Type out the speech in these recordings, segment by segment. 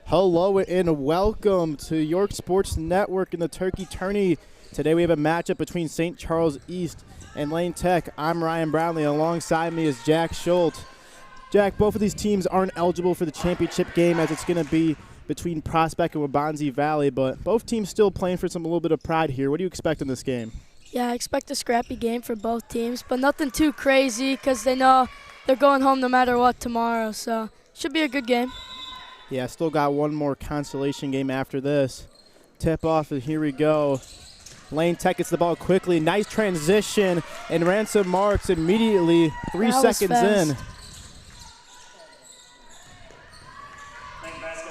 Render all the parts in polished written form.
Hello and welcome to York Sports Network in the Turkey Tourney. Today we have a matchup between St. Charles East and Lane Tech. I'm Ryan Brownlee. Alongside me is Jack Schultz. Jack, both of these teams aren't eligible for the championship game as it's going to be between Prospect and Waubonsie Valley, but both teams still playing for a little bit of pride here. What do you expect in this game? Yeah, I expect a scrappy game for both teams, but nothing too crazy because they know they're going home no matter what tomorrow, so should be a good game. Yeah, still got one more consolation game after this. Tip off, and here we go. Lane Tech gets the ball quickly. Nice transition, and Ransom Marks immediately 3 seconds in.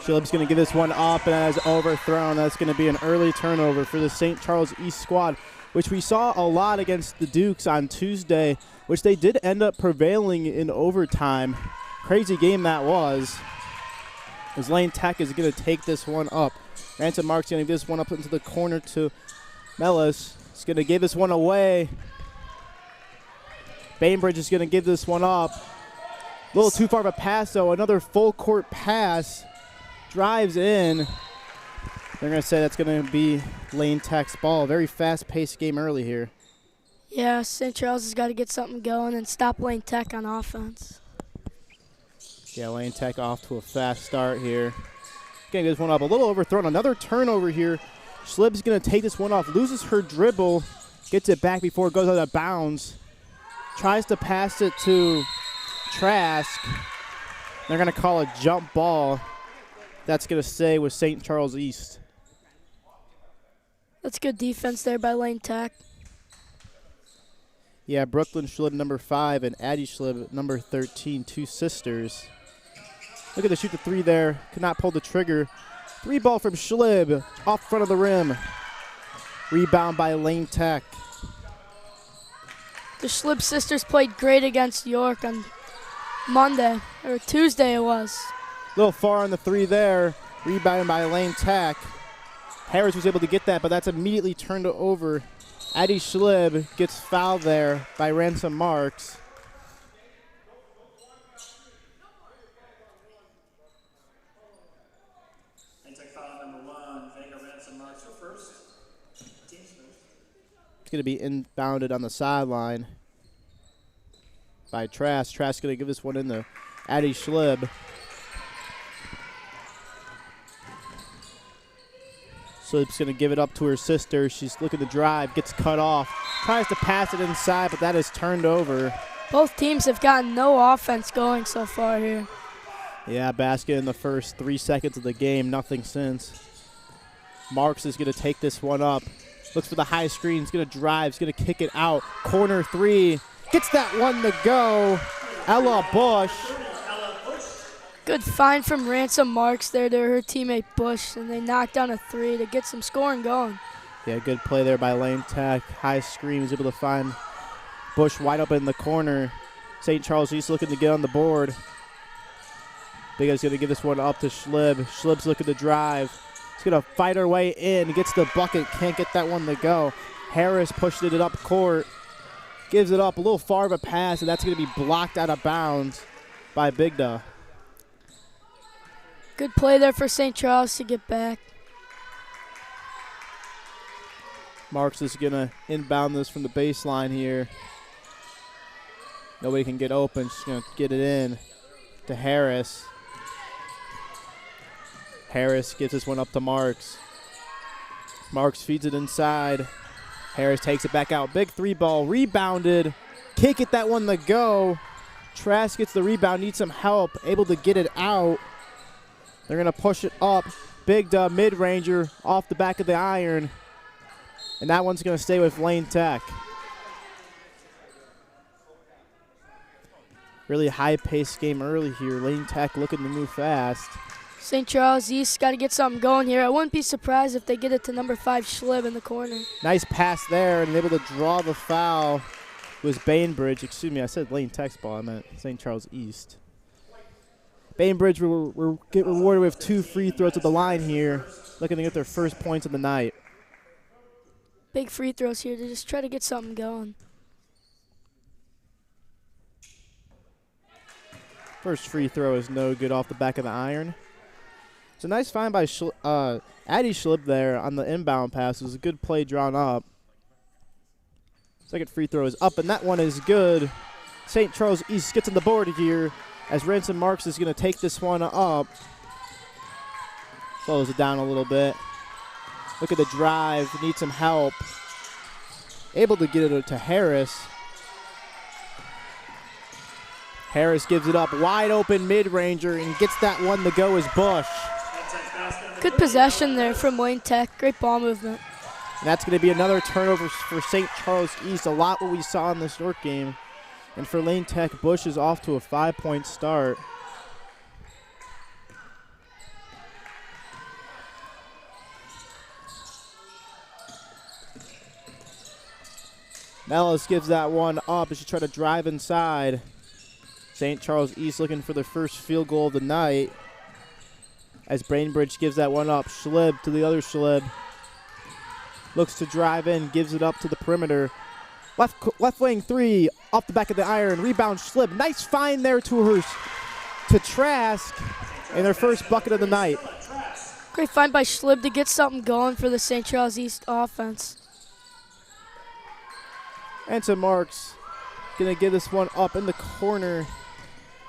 Schilib's going to give this one up, and as overthrown, that's going to be an early turnover for the St. Charles East squad, which we saw a lot against the Dukes on Tuesday, which they did end up prevailing in overtime. Crazy game that was. As Lane Tech is going to take this one up. Ransom Marks going to give this one up into the corner to Mellis. He's going to give this one away. Bainbridge is going to give this one up. A little too far of a pass, though. Another full court pass. Drives in. They're going to say that's going to be Lane Tech's ball. Very fast-paced game early here. Yeah, St. Charles has got to get something going and stop Lane Tech on offense. Yeah, Lane Tech off to a fast start here. Getting this one up. A little overthrown. Another turnover here. Schilib's going to take this one off. Loses her dribble. Gets it back before it goes out of bounds. Tries to pass it to Trask. They're going to call a jump ball. That's going to stay with St. Charles East. That's good defense there by Lane Tech. Yeah, Brooklyn Schilib, number 5, and Addie Schilib, number 13, two sisters. Look at the shoot the three there. Could not pull the trigger. Three ball from Schilib off front of the rim. Rebound by Lane Tech. The Schilib sisters played great against York on Monday, or Tuesday it was. A little far on the three there. Rebounded by Lane Tech. Harris was able to get that, but that's immediately turned over. Addie Schilib gets fouled there by Ransom Marks. It's going to be inbounded on the sideline by Trask. Trask going to give this one in to Addie Schilib. Schilib's going to give it up to her sister. She's looking to drive, gets cut off. Tries to pass it inside, but that is turned over. Both teams have gotten no offense going so far here. Yeah, basket in the first 3 seconds of the game, nothing since. Marks is going to take this one up. Looks for the high screen. He's going to drive. He's going to kick it out. Corner three. Gets that one to go. Ella Bush. Good find from Ransom Marks there to her teammate Bush, and they knocked down a three to get some scoring going. Yeah, good play there by Lane Tech. High screen was able to find Bush wide open in the corner. St. Charles East looking to get on the board. Big Ed's going to give this one up to Schilib. Schilib's looking to drive. He's going to fight her way in. Gets the bucket. Can't get that one to go. Harris pushed it up court. Gives it up. A little far of a pass, and that's going to be blocked out of bounds by Bigda. Good play there for St. Charles to get back. Marks is going to inbound this from the baseline here. Nobody can get open. She's going to get it in to Harris. Harris gives this one up to Marks. Marks feeds it inside. Harris takes it back out. Big three ball. Rebounded. Can't get that one to go. Trask gets the rebound. Needs some help. Able to get it out. They're going to push it up. Big dub mid-ranger off the back of the iron. And that one's going to stay with Lane Tech. Really high-paced game early here. Lane Tech looking to move fast. St. Charles East got to get something going here. I wouldn't be surprised if they get it to number 5 Schilib in the corner. Nice pass there, and able to draw the foul was Bainbridge. Excuse me, I said Lane Tech's ball. I meant St. Charles East. Bainbridge will get rewarded with 2 free throws at the line here, looking to get their first points of the night. Big free throws here to just try to get something going. First free throw is no good off the back of the iron. It's a nice find by Addie Schlib there on the inbound pass. It was a good play drawn up. Second free throw is up, and that one is good. St. Charles East gets on the board here as Ransom Marks is going to take this one up. Slows it down a little bit. Look at the drive. Needs some help. Able to get it to Harris. Harris gives it up. Wide open mid-ranger and gets that one to go as Bush. Good possession there from Wayne Tech. Great ball movement. And that's going to be another turnover for St. Charles East. A lot what we saw in the short game. And for Lane Tech, Bush is off to a 5-point start. Mellis gives that one up as she tries to drive inside. St. Charles East looking for the first field goal of the night. As Brainbridge gives that one up. Schlib to the other Schlib. Looks to drive in, gives it up to the perimeter. Left wing three, off the back of the iron. Rebound Schlib. Nice find there to Trask in their first bucket of the night. Great find by Schlib to get something going for the St. Charles East offense. And to Marks. Going to give this one up in the corner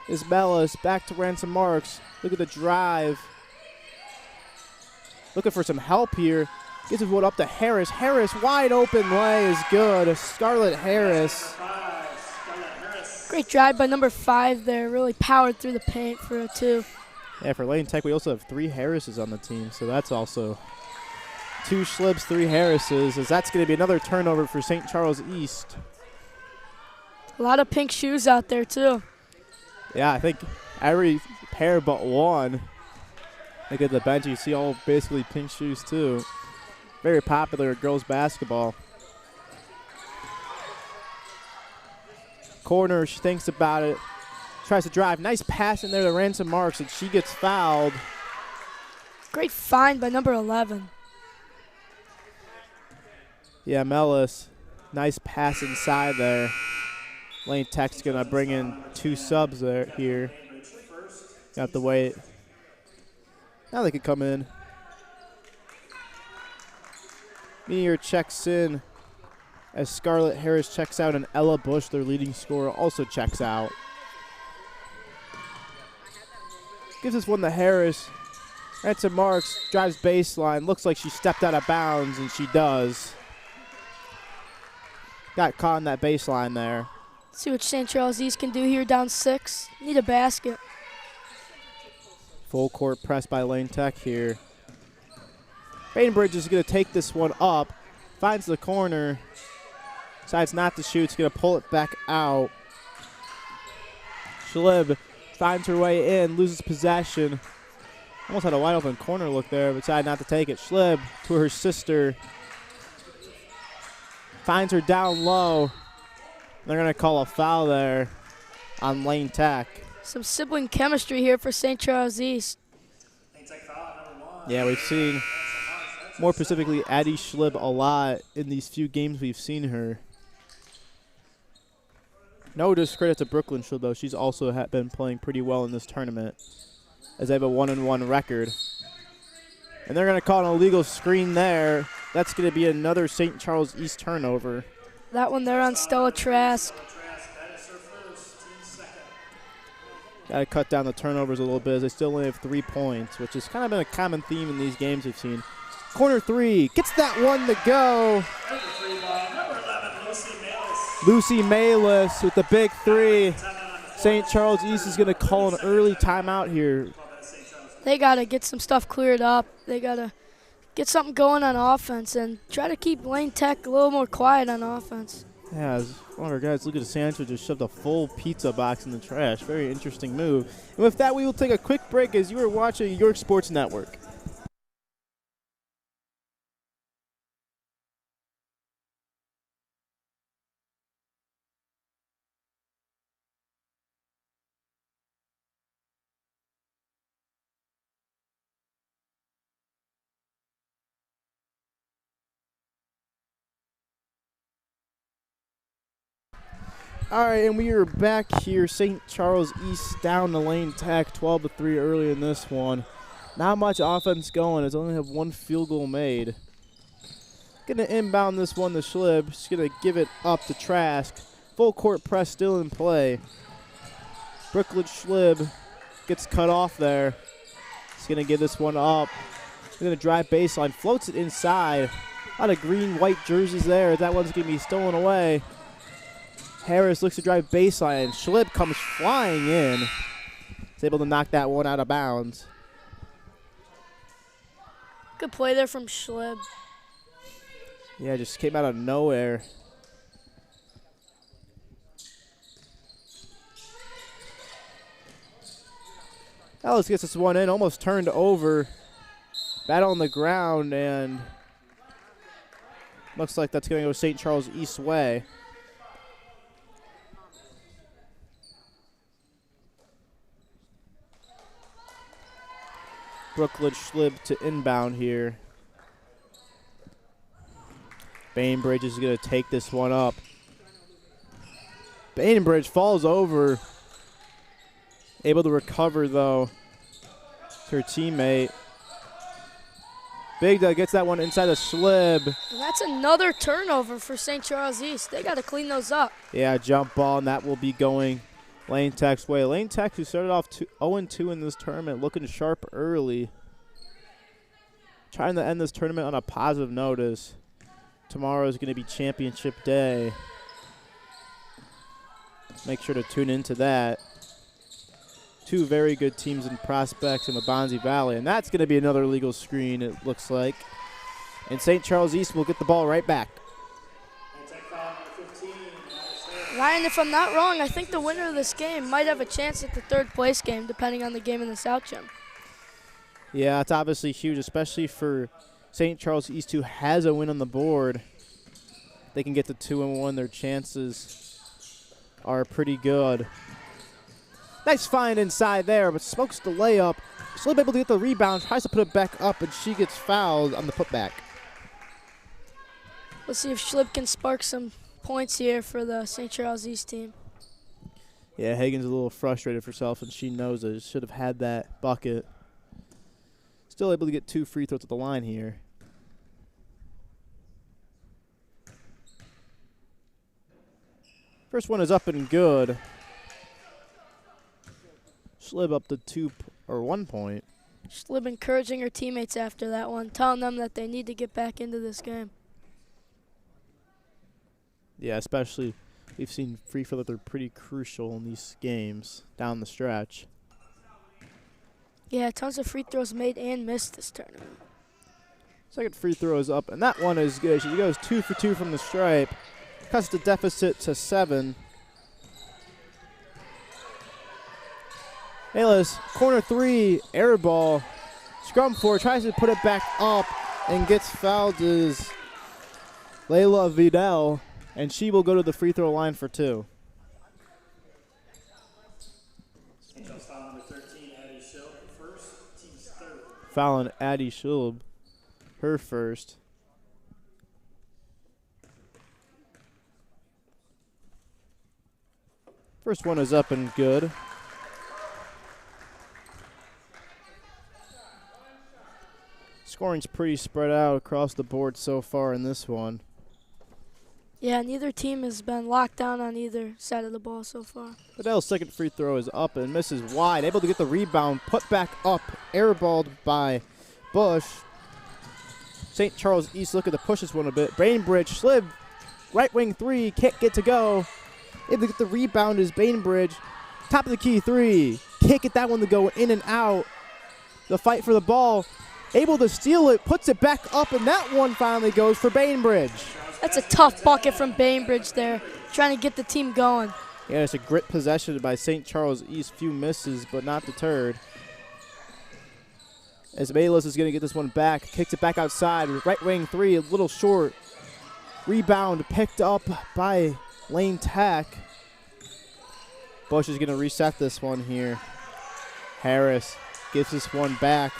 is Mellis. Back to Ransom Marks. Look at the drive. Looking for some help here. Gives this one up to Harris. Harris, wide open lay is good. Scarlett Harris. Great drive by number 5 there. Really powered through the paint for a 2. Yeah, for Lane Tech, we also have 3 Harrises on the team, so that's also 2 Schlibs, 3 Harrises, as that's going to be another turnover for St. Charles East. A lot of pink shoes out there, too. Yeah, I think every pair but one. Look at the bench. You see all basically pink shoes, too. Very popular at girls basketball. Corner, she thinks about it. Tries to drive. Nice pass in there to Ransom Marks, and she gets fouled. Great find by number 11. Yeah, Mellis. Nice pass inside there. Lane Tech's going to bring in 2 subs here. Got to wait. Now they can come in. Meteor checks in as Scarlett Harris checks out, and Ella Bush, their leading scorer, also checks out. Gives this one to Harris. Ransom Marks drives baseline. Looks like she stepped out of bounds, and she does. Got caught in that baseline there. See what St. Charles East can do here, down 6. Need a basket. Full court press by Lane Tech here. Bainbridge is going to take this one up. Finds the corner. Decides not to shoot. He's going to pull it back out. Schlib finds her way in. Loses possession. Almost had a wide open corner look there, but decided not to take it. Schlib to her sister. Finds her down low. They're going to call a foul there on Lane Tech. Some sibling chemistry here for St. Charles East. Yeah, we've seen, more specifically, Addie Schlib a lot in these few games we've seen her. No discredit to Brooklyn Schlib, though. She's also been playing pretty well in this tournament, as they have a 1-1 record. And they're going to call an illegal screen there. That's going to be another St. Charles East turnover. That one there on Stella Trask. Got to cut down the turnovers a little bit as they still only have 3 points, which has kind of been a common theme in these games we've seen. Corner 3, gets that one to go. Lucy Malis with the big 3. St. Charles East is going to call an early timeout here. They got to get some stuff cleared up. They got to get something going on offense and try to keep Lane Tech a little more quiet on offense. Yeah, as one of our guys, Luca DeSanto, just shoved a full pizza box in the trash. Very interesting move. And with that, we will take a quick break as you are watching York Sports Network. All right, and we are back here. St. Charles East down to Lane Tech, 12-3 early in this one. Not much offense going. It's only have one field goal made. Gonna inbound this one to Schlib. Just gonna give it up to Trask. Full court press still in play. Brooklyn Schlib gets cut off there. He's gonna give this one up. He's gonna drive baseline, floats it inside. A lot of green-white jerseys there. That one's gonna be stolen away. Harris looks to drive baseline. Schlib comes flying in. He's able to knock that one out of bounds. Good play there from Schlib. Yeah, just came out of nowhere. Ellis gets this one in, almost turned over. Battle on the ground, and looks like that's going to go St. Charles East way. Brooklyn Schlib to inbound here. Bainbridge is going to take this one up. Bainbridge falls over. Able to recover, though. It's her teammate. Big Doug gets that one inside of Schlib. And that's another turnover for St. Charles East. They got to clean those up. Yeah, jump ball, and that will be going Lane Tech's way. Lane Tech, who started off 0-2 in this tournament, looking sharp early. Trying to end this tournament on a positive notice. Tomorrow is going to be championship day. Make sure to tune into that. Two very good teams and prospects in the Bonzi Valley, and that's going to be another legal screen, it looks like. And St. Charles East will get the ball right back. Ryan, if I'm not wrong, I think the winner of this game might have a chance at the third place game, depending on the game in the South Gym. Yeah, it's obviously huge, especially for St. Charles East, who has a win on the board. They can get to 2-1. Their chances are pretty good. Nice find inside there, but smokes the layup. Still able to get the rebound, tries to put it back up, and she gets fouled on the putback. Let's see if Schlib can spark some points here for the St. Charles East team. Yeah, Hagen's a little frustrated for herself, and she knows it. Should have had that bucket. Still able to get 2 free throws at the line here. First one is up and good. Schlib up to 1 point. Schlib encouraging her teammates after that one, telling them that they need to get back into this game. Yeah, especially we've seen free throws that are pretty crucial in these games down the stretch. Yeah, tons of free throws made and missed this tournament. Second free throw is up, and that one is good. She goes 2 for 2 from the stripe. Cuts the deficit to 7. Aylis, corner 3, air ball. Scrum 4, tries to put it back up and gets fouled is Layla Vidal, and she will go to the free throw line for 2. Fouling Addie Schulb, her first. First one is up and good. Scoring's pretty spread out across the board so far in this one. Yeah, neither team has been locked down on either side of the ball so far. Adele's second free throw is up and misses wide. Able to get the rebound, put back up, airballed by Bush. St. Charles East looking to push this one a bit. Bainbridge, Schlib, right wing 3, can't get to go. Able to get the rebound is Bainbridge. Top of the key 3. Can't get that one to go in and out. The fight for the ball. Able to steal it, puts it back up, and that one finally goes for Bainbridge. That's a tough bucket from Bainbridge there, trying to get the team going. Yeah, it's a grit possession by St. Charles East. Few misses, but not deterred. As Bayless is going to get this one back, kicks it back outside. Right wing 3, a little short. Rebound picked up by Lane Tech. Bush is going to reset this one here. Harris gives this one back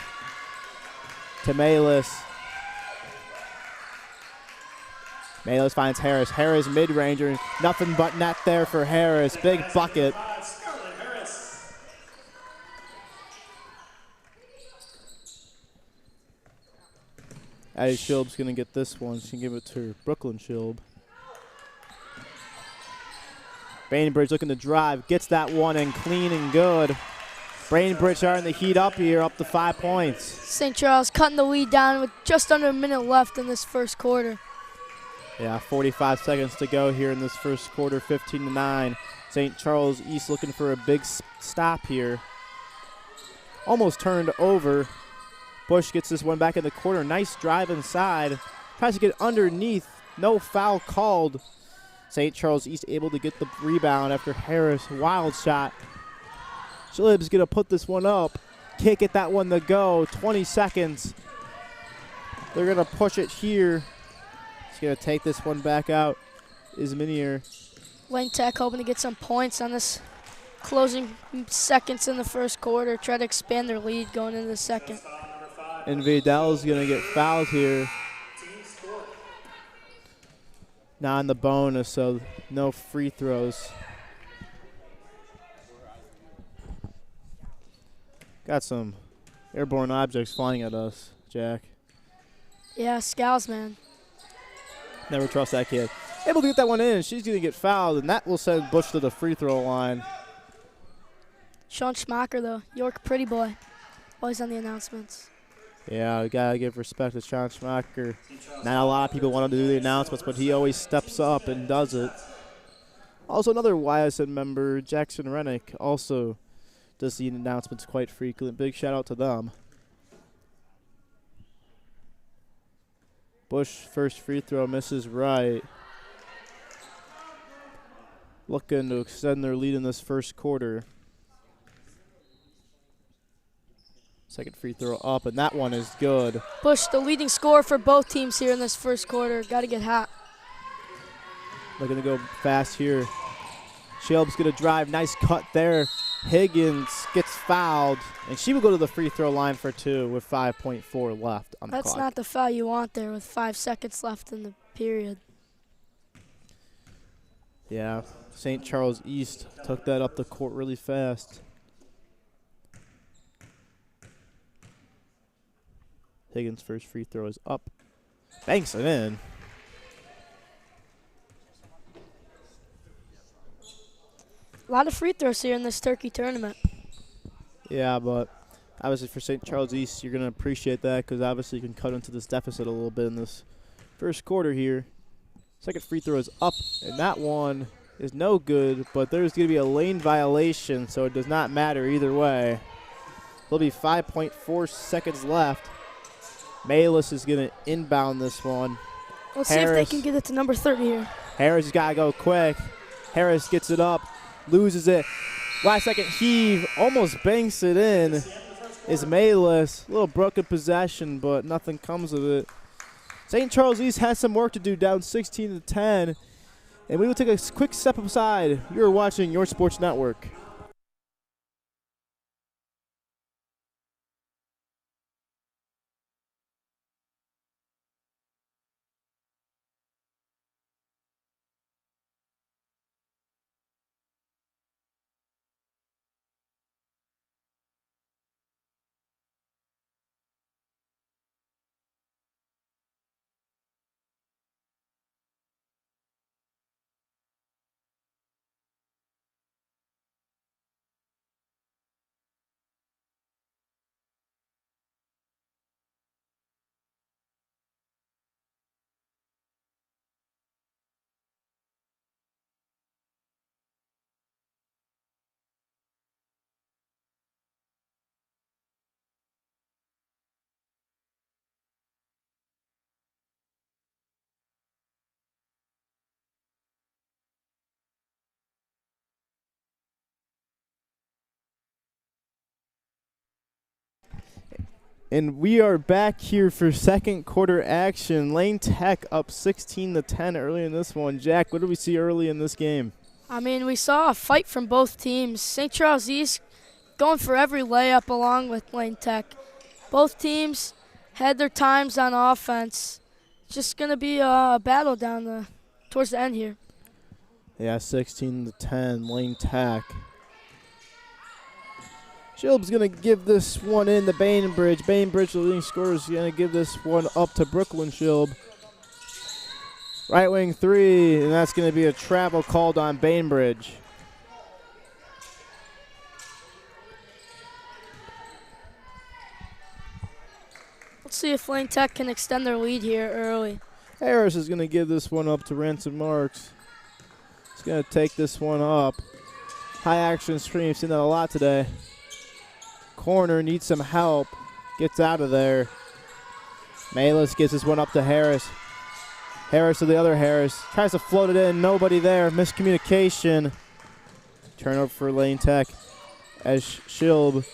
to Malis. Malis finds Harris. Harris mid-ranger. Nothing but net there for Harris. Big bucket. Addie Shilb's going to get this one. She's going to give it to Brooklyn Shilb. Bainbridge looking to drive. Gets that one in clean and good. Bainbridge starting to heat up here, up to 5 points. St. Charles cutting the lead down with just under a minute left in this first quarter. Yeah, 45 seconds to go here in this first quarter, 15-9. St. Charles East looking for a big stop here. Almost turned over. Bush gets this one back in the corner. Nice drive inside. Tries to get underneath. No foul called. St. Charles East able to get the rebound after Harris. Wild shot. Schlib's going to put this one up. Can't get that one to go. 20 seconds. They're going to push it here. He's going to take this one back out. Isminier. Lane Tech hoping to get some points on this closing seconds in the first quarter. Try to expand their lead going into the second. And Vidal's going to get fouled here. Not in the bonus, so no free throws. Got some airborne objects flying at us, Jack. Yeah, Scals, man. Never trust that kid. Able to get that one in. She's going to get fouled, and that will send Bush to the free throw line. Sean Schmacher, though. York pretty boy. Always on the announcements. Yeah, we got to give respect to Sean Schmacher. Not a lot of people want to do the announcements, but he always steps up and does it. Also, another YSN member, Jackson Rennick, also does the announcements quite frequently. Big shout out to them. Bush, first free throw, misses right. Looking to extend their lead in this first quarter. Second free throw up, and that one is good. Bush, the leading scorer for both teams here in this first quarter. Got to get hot. They're going to go fast here. Shelb's going to drive. Nice cut there. Higgins gets fouled, and she will go to the free throw line for two with 5.4 left on the clock. That's not the foul you want there with 5 seconds left in the period. Yeah, St. Charles East took that up the court really fast. Higgins' first free throw is up. Banks it in. A lot of free throws here in this Turkey tournament. Yeah, but obviously for St. Charles East, you're going to appreciate that because obviously you can cut into this deficit a little bit in this first quarter here. Second free throw is up, and that one is no good, but there's going to be a lane violation, so it does not matter either way. There'll be 5.4 seconds left. Malis is going to inbound this one. Let's see if they can get it to number 30 here. Harris has got to go quick. Harris gets it up, loses it. Last second heave, almost banks it in. Is Malis. A little broken possession, but nothing comes of it. St. Charles East has some work to do, down 16-10. And we will take a quick step aside. You're watching Your Sports Network. And we are back here for second quarter action. Lane Tech up 16-10 early in this one. Jack, what did we see early in this game? I mean, we saw a fight from both teams. St. Charles East going for every layup along with Lane Tech. Both teams had their times on offense. Just going to be a battle down towards the end here. Yeah, 16-10, Lane Tech. Shilb's going to give this one in to Bainbridge. Bainbridge, the leading scorer, is going to give this one up to Brooklyn Shilb. Right wing three, and that's going to be a travel called on Bainbridge. Let's see if Lane Tech can extend their lead here early. Harris is going to give this one up to Ransom Marks. He's going to take this one up. High action stream, seen that a lot today. Corner needs some help. Gets out of there. Malis gives this one up to Harris. Harris to the other Harris. Tries to float it in. Nobody there. Miscommunication. Turnover for Lane Tech as Shilb is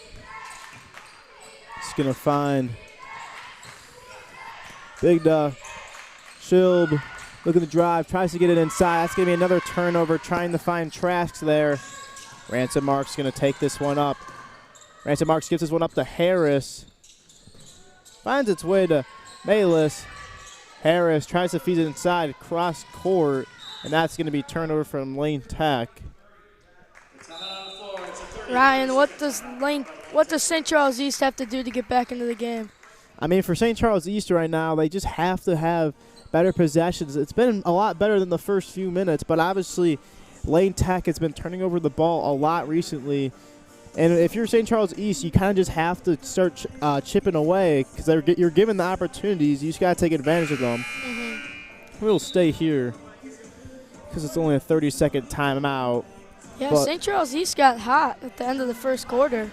going to find Big Duh. Shilb looking to drive. Tries to get it inside. That's going to be another turnover. Trying to find Trask there. Ransom Marks going to take this one up. Ransom Marks gives this one up to Harris. Finds its way to Malis. Harris tries to feed it inside, cross court, and that's going to be turnover from Lane Tech. Ryan, what does St. Charles East have to do to get back into the game? I mean, for St. Charles East right now, they just have to have better possessions. It's been a lot better than the first few minutes, but obviously Lane Tech has been turning over the ball a lot recently. And if you're St. Charles East, you kind of just have to start chipping away because you're given the opportunities. You just got to take advantage of them. We'll stay here because it's only a 30-second timeout. Yeah, St. Charles East got hot at the end of the first quarter.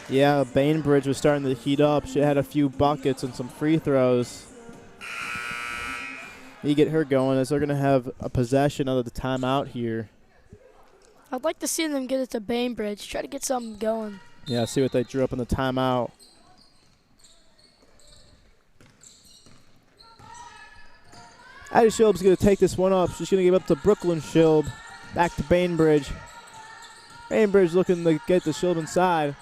Yeah, Bainbridge was starting to heat up. She had a few buckets and some free throws. You get her going as they're going to have a possession out of the timeout here. I'd like to see them get it to Bainbridge, try to get something going. Yeah, see what they drew up in the timeout. Addie Shilb's going to take this one up. She's going to give up to Brooklyn Shilb. Back to Bainbridge. Bainbridge looking to get the Shilb inside.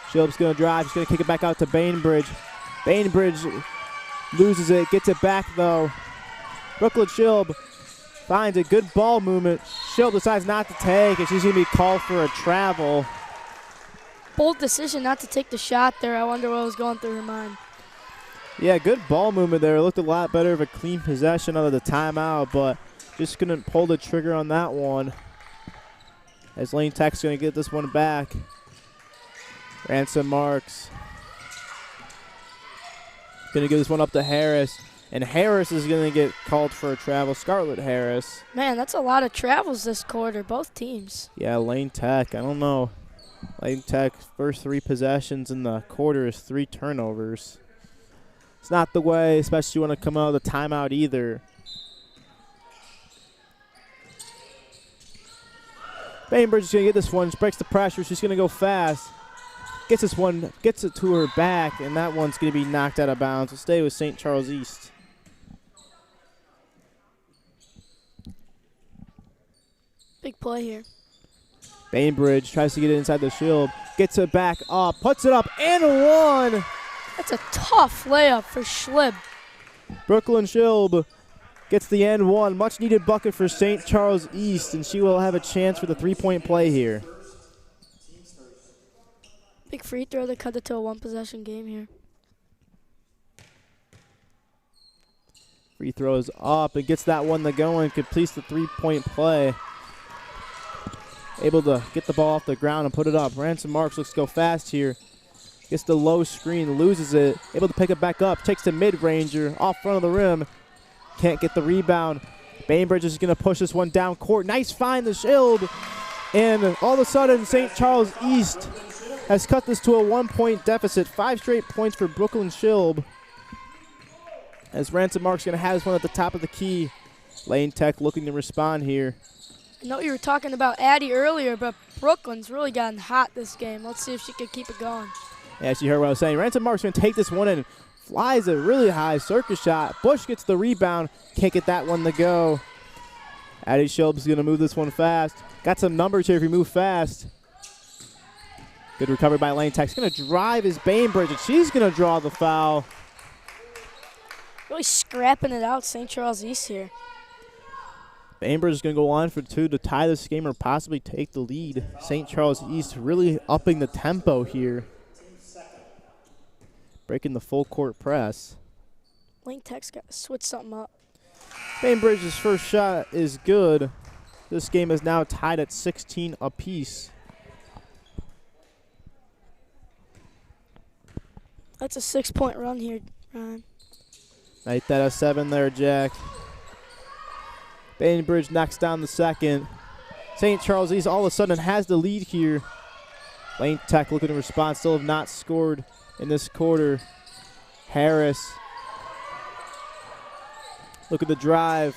Shilb's going to drive. She's going to kick it back out to Bainbridge. Bainbridge loses it, gets it back though. Brooklyn Shilb finds a good ball movement. Shilb decides not to take, and she's going to be called for a travel. Bold decision not to take the shot there. I wonder what was going through her mind. Yeah, good ball movement there. It looked a lot better of a clean possession out of the timeout, but just couldn't pull the trigger on that one. As Lane Tech's going to get this one back. Ransom Marks. Going to give this one up to Harris. And Harris is going to get called for a travel. Scarlett Harris. Man, that's a lot of travels this quarter, both teams. Yeah, Lane Tech. I don't know. Lane Tech's first 3 possessions in the quarter is 3 turnovers. It's not the way, especially when you want to come out of the timeout either. Bainbridge is going to get this one. She breaks the pressure. She's going to go fast. Gets this one, gets it to her back, and that one's going to be knocked out of bounds. We'll stay with St. Charles East. Big play here. Bainbridge tries to get it inside the Shilb. Gets it back up, puts it up, and one. That's a tough layup for Schlib. Brooklyn Shilb gets the end one. Much needed bucket for St. Charles East, and she will have a chance for the 3-point play here. Big free throw to cut it to a 1-possession game here. Free throws up and gets that one to go and completes the 3-point play. Able to get the ball off the ground and put it up. Ransom Marks looks to go fast here. Gets the low screen, loses it. Able to pick it back up. Takes the mid-ranger off front of the rim. Can't get the rebound. Bainbridge is going to push this one down court. Nice find, the Shilb. And all of a sudden, St. Charles East has cut this to a 1-point deficit. 5 straight points for Brooklyn Shilb. As Ransom Marks going to have this one at the top of the key. Lane Tech looking to respond here. I know you were talking about Addie earlier, but Brooklyn's really gotten hot this game. Let's see if she can keep it going. Yeah, she heard what I was saying. Ransom Marks going to take this one and flies a really high circus shot. Bush gets the rebound. Can't get that one to go. Addie Shilb's going to move this one fast. Got some numbers here if you move fast. Good recovery by Lane Tech. She's going to drive his Bainbridge, and she's going to draw the foul. Really scrapping it out, St. Charles East here. Bainbridge is going to go on for 2 to tie this game or possibly take the lead. St. Charles East really upping the tempo here. Breaking the full court press. Lane Tech's got to switch something up. Bainbridge's first shot is good. This game is now tied at 16 apiece. That's a 6-point run here, Ryan. Make that a 7 there, Jack. Bainbridge knocks down the second. St. Charles East all of a sudden has the lead here. Lane Tech looking to respond, still have not scored in this quarter. Harris. Look at the drive.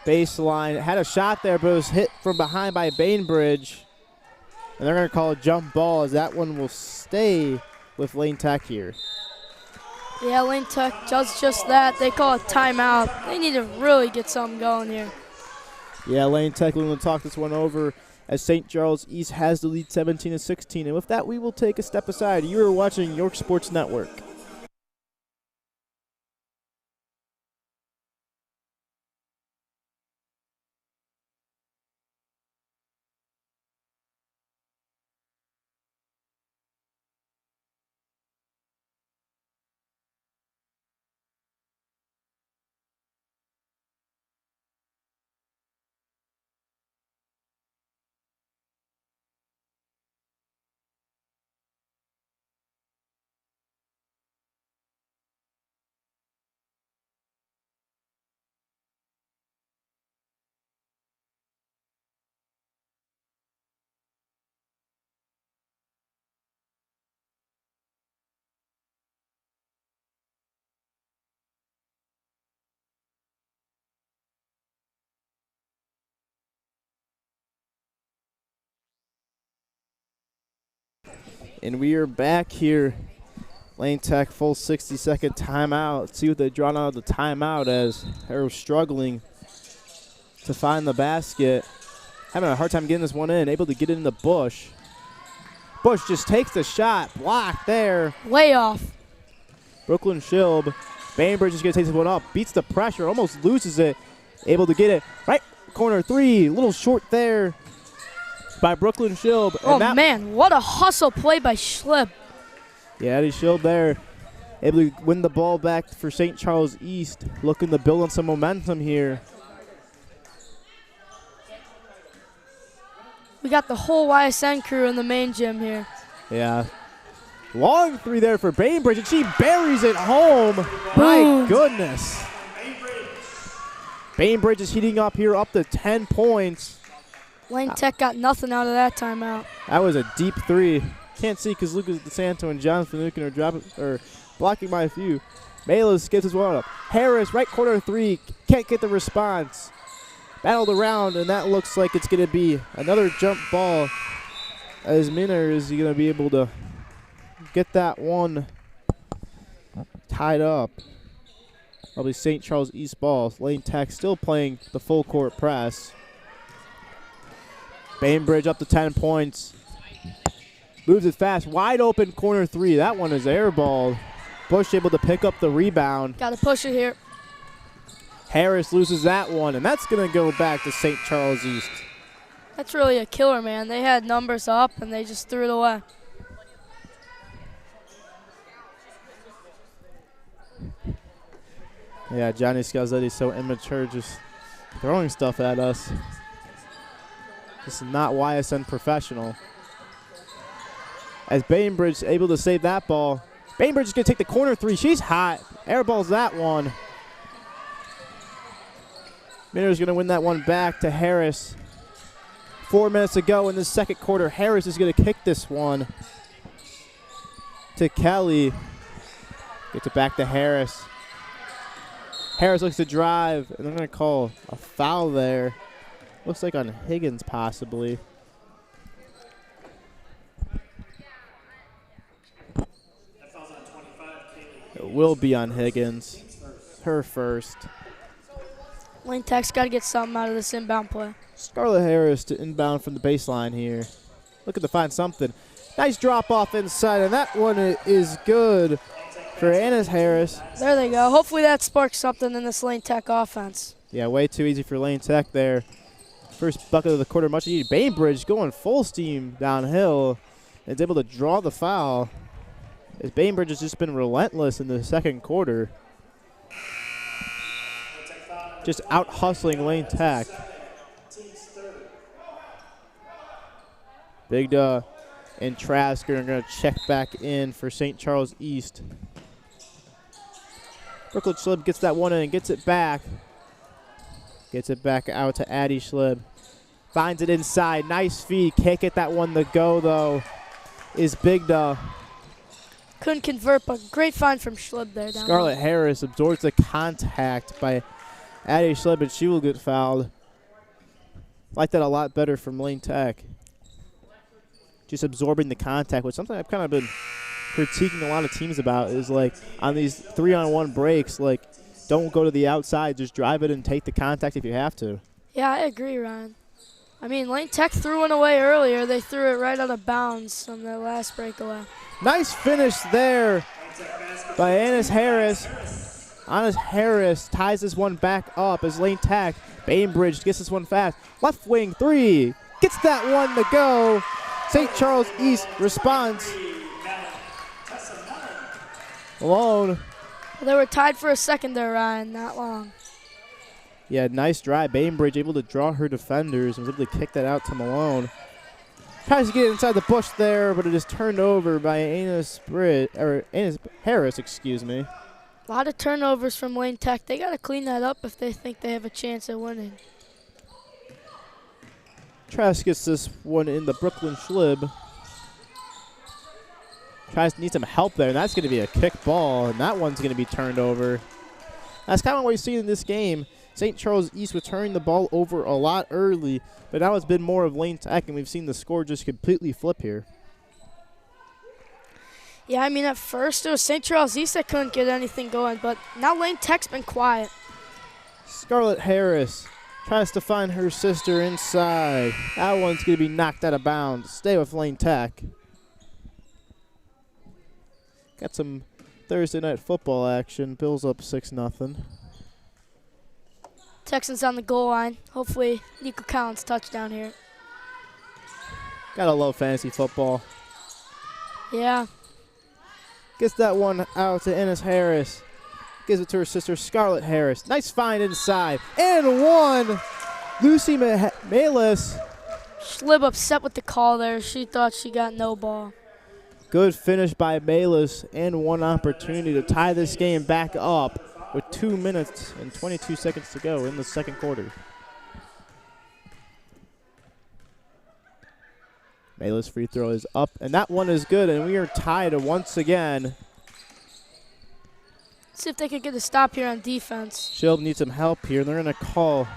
Baseline. Had a shot there, but it was hit from behind by Bainbridge. And they're going to call a jump ball as that one will stay with Lane Tech here. Yeah, Lane Tech does just that. They call a timeout. They need to really get something going here. Yeah, Lane Tech looking to talk this one over as St. Charles East has the lead 17-16. And with that, we will take a step aside. You are watching York Sports Network. And we are back here. Lane Tech full 60-second timeout. Let's see what they drawn out of the timeout as they're struggling to find the basket. Having a hard time getting this one in. Able to get it in the Bush. Bush just takes the shot. Blocked there. Way off. Brooklyn Shilb. Bainbridge is going to take this one up. Beats the pressure. Almost loses it. Able to get it. Right corner 3. A little short there by Brooklyn Shilb. Oh, man, what a hustle play by Schlib. Yeah, Eddie Shilb there. Able to win the ball back for St. Charles East. Looking to build on some momentum here. We got the whole YSN crew in the main gym here. Yeah. Long 3 there for Bainbridge, and she buries it home. Boom. My goodness. Bainbridge is heating up here, up to 10 points. Lane Tech got nothing out of that timeout. That was a deep 3. Can't see because Luca, DeSanto, and John Finucane are blocking by a few. Mela skips his one up. Harris, right corner 3, can't get the response. Battled around, and that looks like it's going to be another jump ball. As Minner is going to be able to get that one tied up. Probably St. Charles East ball. Lane Tech still playing the full court press. Bainbridge up to 10 points. Moves it fast. Wide open corner 3. That one is airballed. Bush able to pick up the rebound. Got to push it here. Harris loses that one, and that's going to go back to St. Charles East. That's really a killer, man. They had numbers up, and they just threw it away. Yeah, Johnny Scalzetti's so immature, just throwing stuff at us. This is not YSN professional. As Bainbridge able to save that ball. Bainbridge is going to take the corner 3. She's hot. Airballs that one. Minner's going to win that one back to Harris. 4 minutes to go in the second quarter. Harris is going to kick this one to Kelly. Gets it back to Harris. Harris looks to drive, and they're going to call a foul there. Looks like on Higgins, possibly. It will be on Higgins. Her first. Lane Tech's got to get something out of this inbound play. Scarlett Harris to inbound from the baseline here. Looking to find something. Nice drop off inside, and that one is good for Anna Harris. There they go. Hopefully that sparks something in this Lane Tech offense. Yeah, way too easy for Lane Tech there. First bucket of the quarter, much needed. Bainbridge going full steam downhill. And is able to draw the foul. As Bainbridge has just been relentless in the second quarter. Just out hustling Lane Tech. Big Duh and Trask are going to check back in for St. Charles East. Brooklyn Schlib gets that one in and gets it back. Gets it back out to Addie Schlib. Finds it inside. Nice feed. Can't get that one to go, though, is Big Duh. Couldn't convert, but great find from Schlib there. Scarlett Harris absorbs the contact by Addie Schlib, and she will get fouled. Like that a lot better from Lane Tech. Just absorbing the contact, which something I've kind of been critiquing a lot of teams about is, like, on these 3-on-1 breaks, like, don't go to the outside. Just drive it and take the contact if you have to. Yeah, I agree, Ryan. I mean, Lane Tech threw one away earlier. They threw it right out of bounds on their last breakaway. Nice finish there by Annis Harris. Annis Harris ties this one back up as Lane Tech. Bainbridge gets this one fast. Left wing three. Gets that one to go. St. Charles East responds. Malone. They were tied for a second there, Ryan. Not long. Yeah, nice drive. Bainbridge able to draw her defenders and was able to kick that out to Malone. Tries to get inside the bush there, but it is turned over by Annis Harris, excuse me. A lot of turnovers from Lane Tech. They got to clean that up if they think they have a chance at winning. Trask gets this one in the Brooklyn Schlib. Needs some help there, and that's going to be a kick ball, and that one's going to be turned over. That's kind of what we've seen in this game. St. Charles East was turning the ball over a lot early, but now it's been more of Lane Tech, and we've seen the score just completely flip here. Yeah, I mean, at first it was St. Charles East that couldn't get anything going, but now Lane Tech's been quiet. Scarlett Harris tries to find her sister inside. That one's going to be knocked out of bounds. Stay with Lane Tech. Got some Thursday night football action. Bills up 6-0. Texans on the goal line. Hopefully, Nico Collins touchdown here. Gotta love fantasy football. Yeah. Gets that one out to Annis Harris. Gives it to her sister, Scarlett Harris. Nice find inside. And one. Lucy Malis. Schlib upset with the call there. She thought she got no ball. Good finish by Malis and one opportunity to tie this game back up with 2 minutes and 22 seconds to go in the second quarter. Malis' free throw is up, and that one is good, and we are tied once again. See if they could get a stop here on defense. Shield needs some help here. They're going to call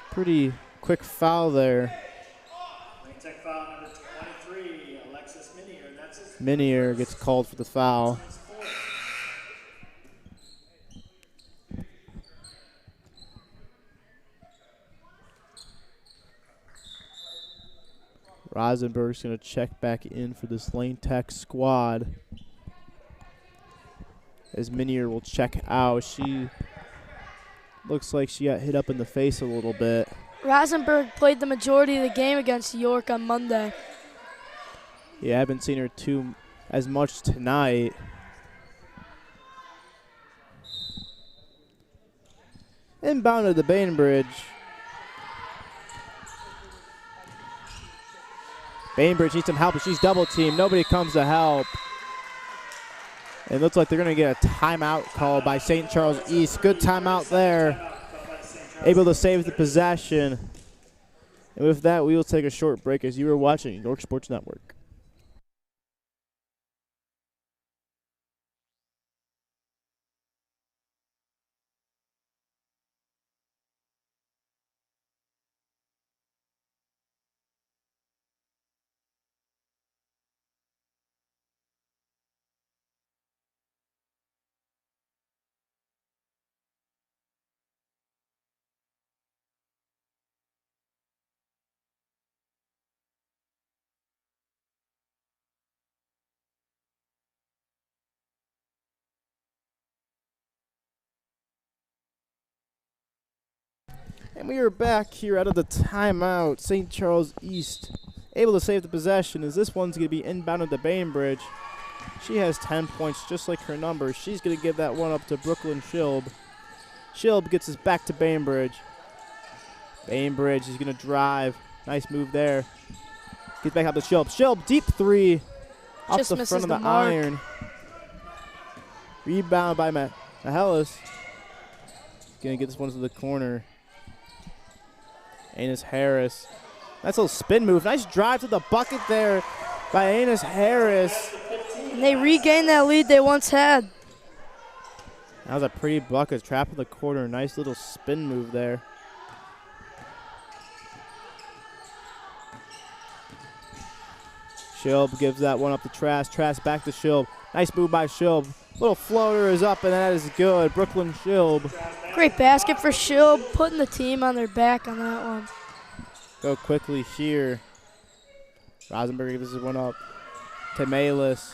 pretty quick foul there. Minier gets called for the foul. Rosenberg's going to check back in for this Lane Tech squad. As Minier will check out. She looks like she got hit up in the face a little bit. Rosenberg played the majority of the game against York on Monday. Yeah, I haven't seen her as much tonight. Inbound to the Bainbridge. Bainbridge needs some help, but she's double teamed. Nobody comes to help. It looks like they're going to get a timeout call by St. Charles East. Good timeout there. Able to save the possession. And with that, we will take a short break as you are watching York Sports Network. And we are back here out of the timeout. St. Charles East able to save the possession as this one's going to be inbounded to Bainbridge. She has 10 points just like her number. She's going to give that one up to Brooklyn Schilb. Schilb gets us back to Bainbridge. Bainbridge is going to drive. Nice move there. Gets back up to Schilb. Schilb, deep three. Off Just the misses front of the the mark. iron. Rebound by Mahelis. Going to get this one to the corner. Anus Harris. Nice little spin move. Nice drive to the bucket there by Anus Harris. And they regained that lead they once had. That was a pretty bucket. Trap in the corner. Nice little spin move there. Schilb gives that one up to Trask. Trask back to Schilb. Nice move by Schilb. Little floater is up, and that is good. Brooklyn Schilb. Great basket for Schilb, putting the team on their back on that one. Go quickly here. Rosenberg gives this one up to Malis.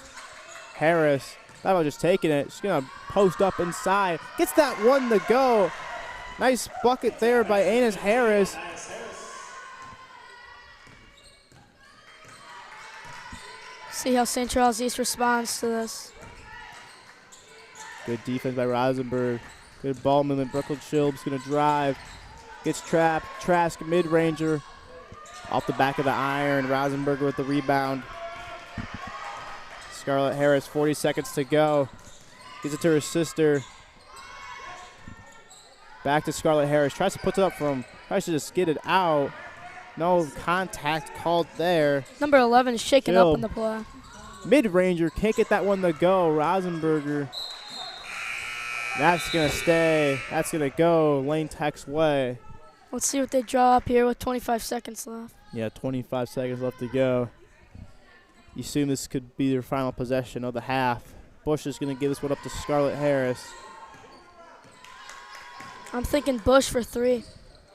Harris. That was just taking it. She's going to post up inside. Gets that one to go. Nice bucket there by Anus Harris. See how St. Charles East responds to this. Good defense by Rosenberg. Good ball movement. Brooklyn Schilb's going to drive. Gets trapped. Trask mid-ranger. Off the back of the iron. Rosenberger with the rebound. Scarlett Harris, 40 seconds to go. Gives it to her sister. Back to Scarlett Harris. Tries to put it up from, tries to just get it out. No contact called there. Number 11 is shaking up in the play. Mid-ranger, can't get that one to go. Rosenberger. That's going to stay. That's going to go Lane Tech's way. Let's see what they draw up here with 25 seconds left. Yeah, 25 seconds left to go. You assume this could be their final possession of the half. Bush is going to give this one up to Scarlett Harris. I'm thinking Bush for three.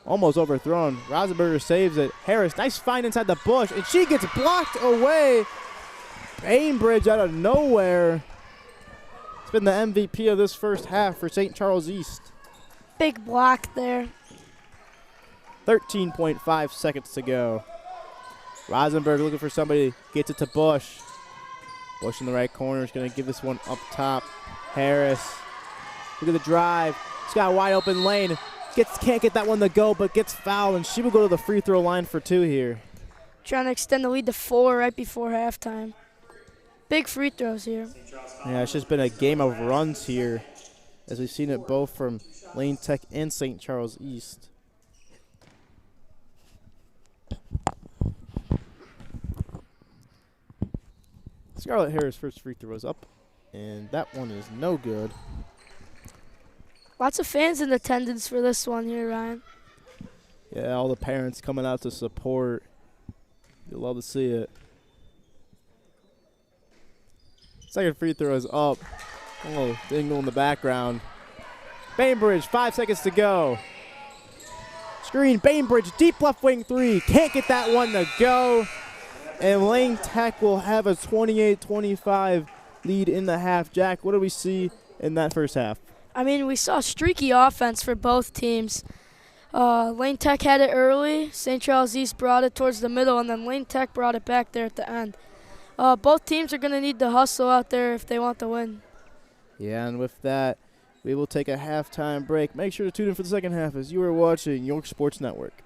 Almost overthrown. Rosenberger saves it. Harris, nice find inside the bush, and she gets blocked away. Bainbridge out of nowhere. It's been the MVP of this first half for St. Charles East. Big block there. 13.5 seconds to go. Rosenberg looking for somebody. Gets it to Bush. Bush in the right corner is going to give this one up top. Harris. Look at the drive. She's got a wide open lane. Can't get that one to go, but gets fouled, and she will go to the free throw line for two here. Trying to extend the lead to 4 right before halftime. Big free throws here. Yeah, it's just been a game of runs here, as we've seen it both from Lane Tech and St. Charles East. Scarlett Harris' first free throw is up, and that one is no good. Lots of fans in attendance for this one here, Ryan. Yeah, all the parents coming out to support. You'll love to see it. Second free throw is up. Oh, dingle in the background. Bainbridge, 5 seconds to go. Screen, Bainbridge, deep left wing three. Can't get that one to go. And Lane Tech will have a 28-25 lead in the half. Jack, what do we see in that first half? I mean, we saw streaky offense for both teams. Lane Tech had it early. St. Charles East brought it towards the middle, and then Lane Tech brought it back there at the end. Both teams are going to need to hustle out there if they want to win. Yeah, and with that, we will take a halftime break. Make sure to tune in for the second half as you are watching York Sports Network.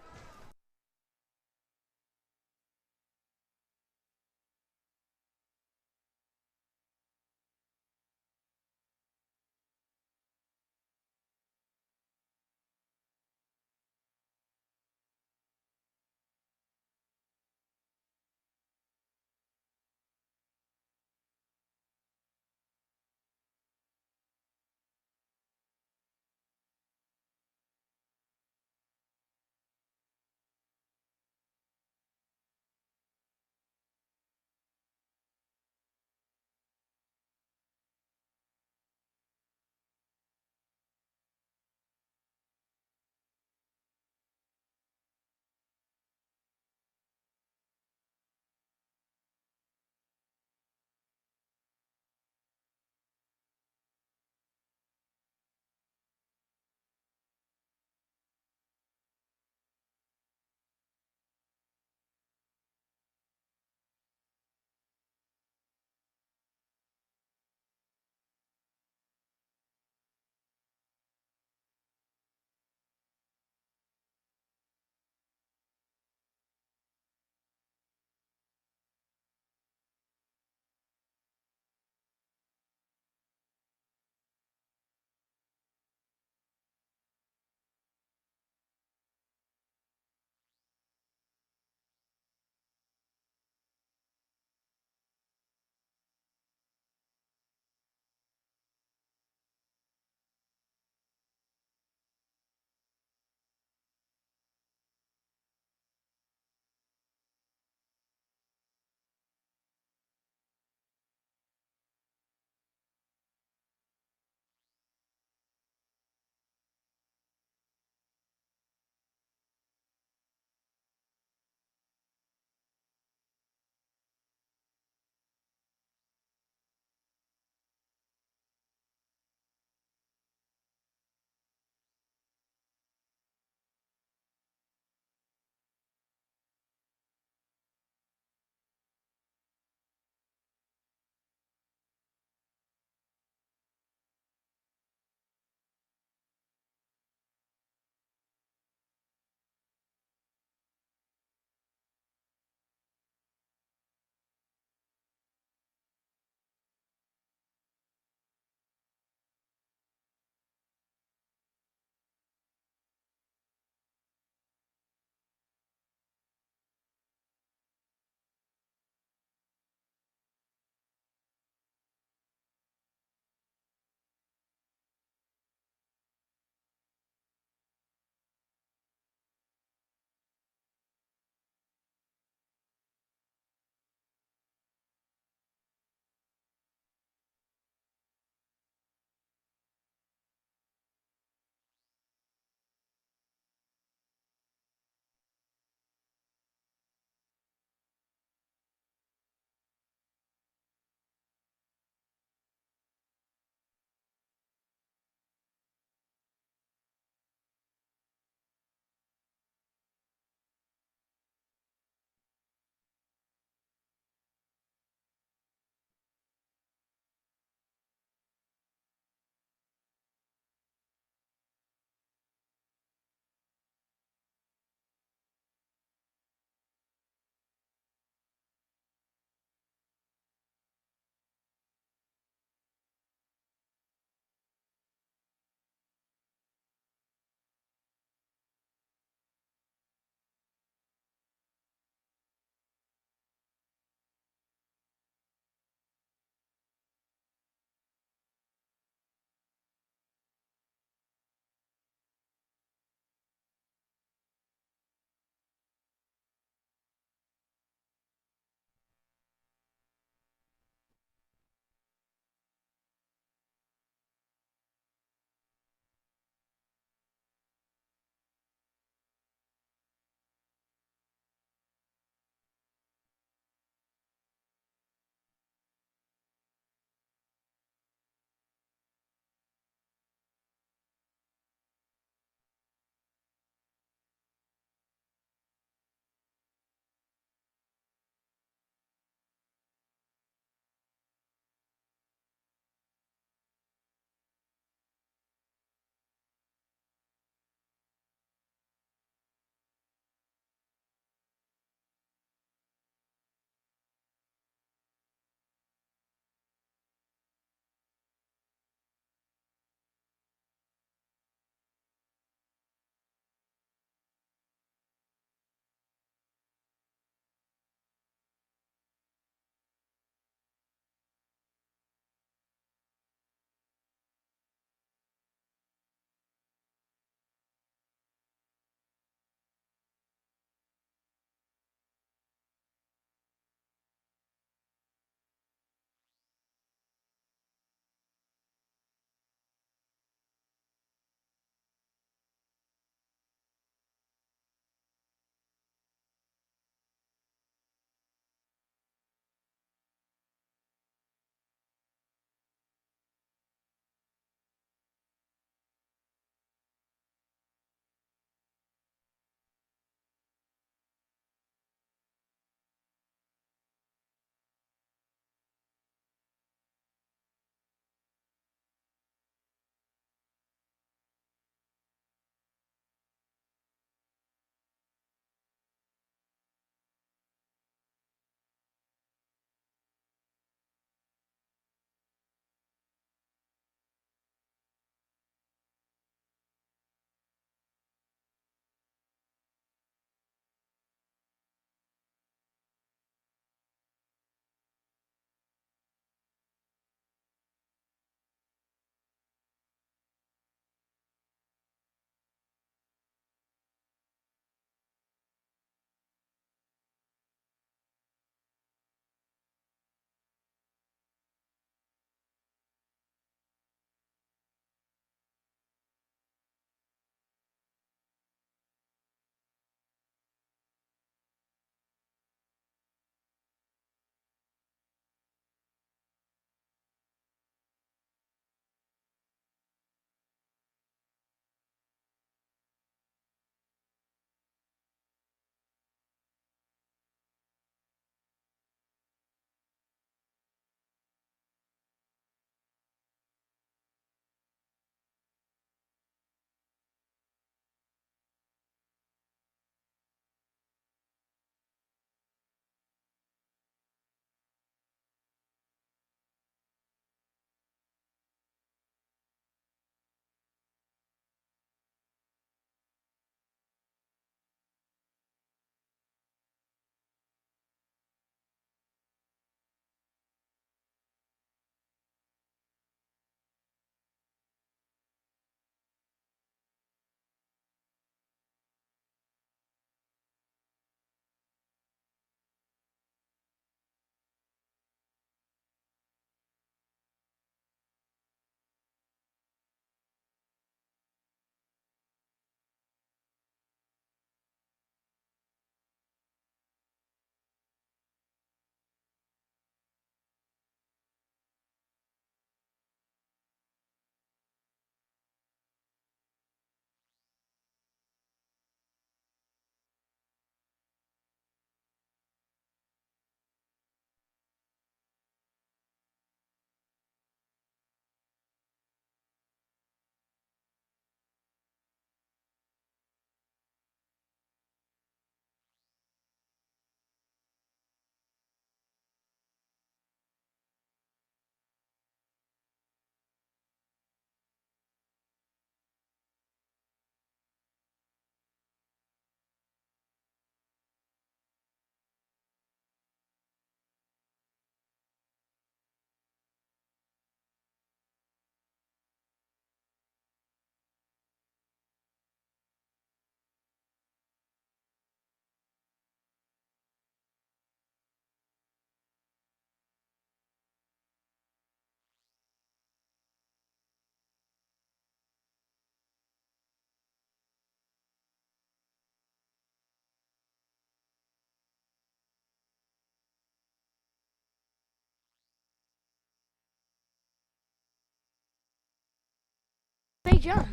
Hey, John.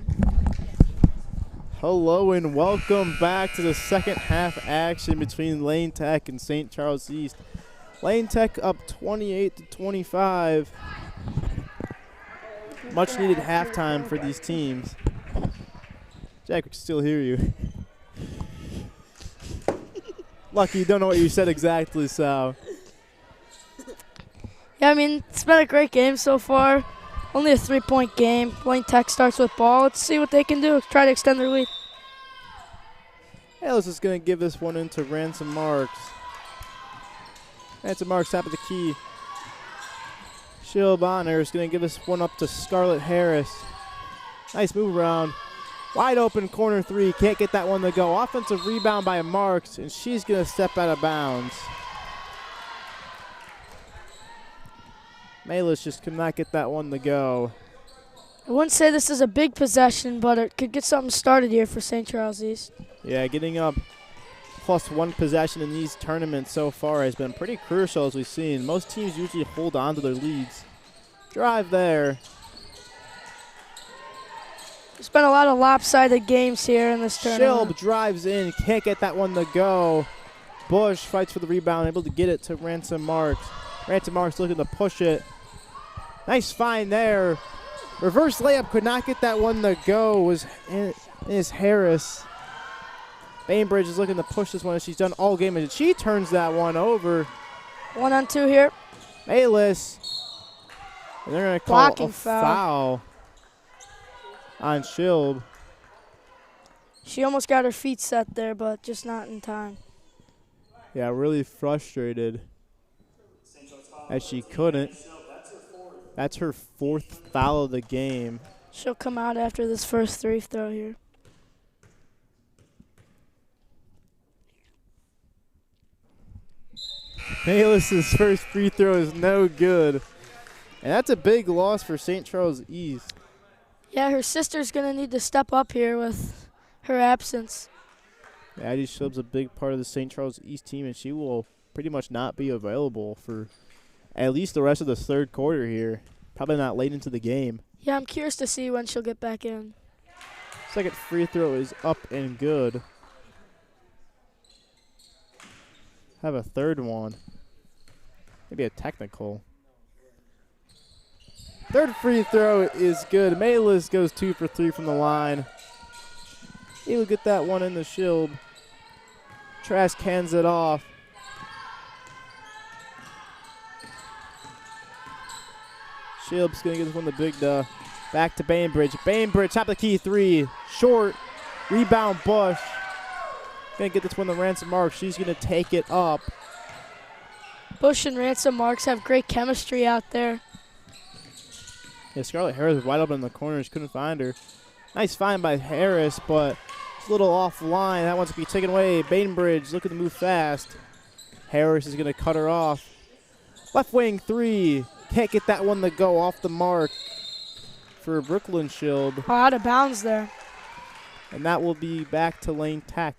Hello and welcome back to the second half action between Lane Tech and St. Charles East. Lane Tech up 28-25. Much needed halftime for these teams. Jack, we can still hear you. Lucky you don't know what you said exactly, so. Yeah, I mean, it's been a great game so far. Only a 3-point game. Lane Tech starts with ball. Let's see what they can do. Try to extend their lead. Ellis is going to give this one into Ransom Marks. Ransom Marks top of the key. Shield Bonner is going to give this one up to Scarlett Harris. Nice move around. Wide open corner three. Can't get that one to go. Offensive rebound by Marks, and she's going to step out of bounds. Malis just could not get that one to go. I wouldn't say this is a big possession, but it could get something started here for St. Charles East. Yeah, getting up +1 possession in these tournaments so far has been pretty crucial, as we've seen. Most teams usually hold on to their leads. Drive there. There's been a lot of lopsided games here in this tournament. Shilb drives in, can't get that one to go. Bush fights for the rebound, able to get it to Ransom Marks. Ransom Marks looking to push it. Nice find there. Reverse layup, could not get that one to go. Is Harris. Bainbridge is looking to push this one as she's done all game, and she turns that one over. 1-on-2 here. Malis. And they're going to call Blocking a foul on Shilb. She almost got her feet set there, but just not in time. Yeah, really frustrated as she couldn't. That's her 4th foul of the game. She'll come out after this first free throw here. Malis' first free throw is no good. And that's a big loss for St. Charles East. Yeah, her sister's going to need to step up here with her absence. Addie Shilb's a big part of the St. Charles East team, and she will pretty much not be available for at least the rest of the third quarter here. Probably not late into the game. Yeah, I'm curious to see when she'll get back in. Second free throw is up and good. Have a third one. Maybe a technical. Third free throw is good. Malis goes 2 for 3 from the line. He'll get that one in the Shield. Trask hands it off. Shilb's going to get this one to Big Duh. Back to Bainbridge. Bainbridge, top of the key, 3. Short. Rebound, Bush. Going to get this one to Ransom Marks. She's going to take it up. Bush and Ransom Marks have great chemistry out there. Yeah, Scarlett Harris was wide open in the corners. Couldn't find her. Nice find by Harris, but it's a little offline. That one's going to be taken away. Bainbridge looking to move fast. Harris is going to cut her off. Left wing 3. Can't get that one to go off the mark for Brooklyn Shield. Oh, out of bounds there. And that will be back to Lane Tech.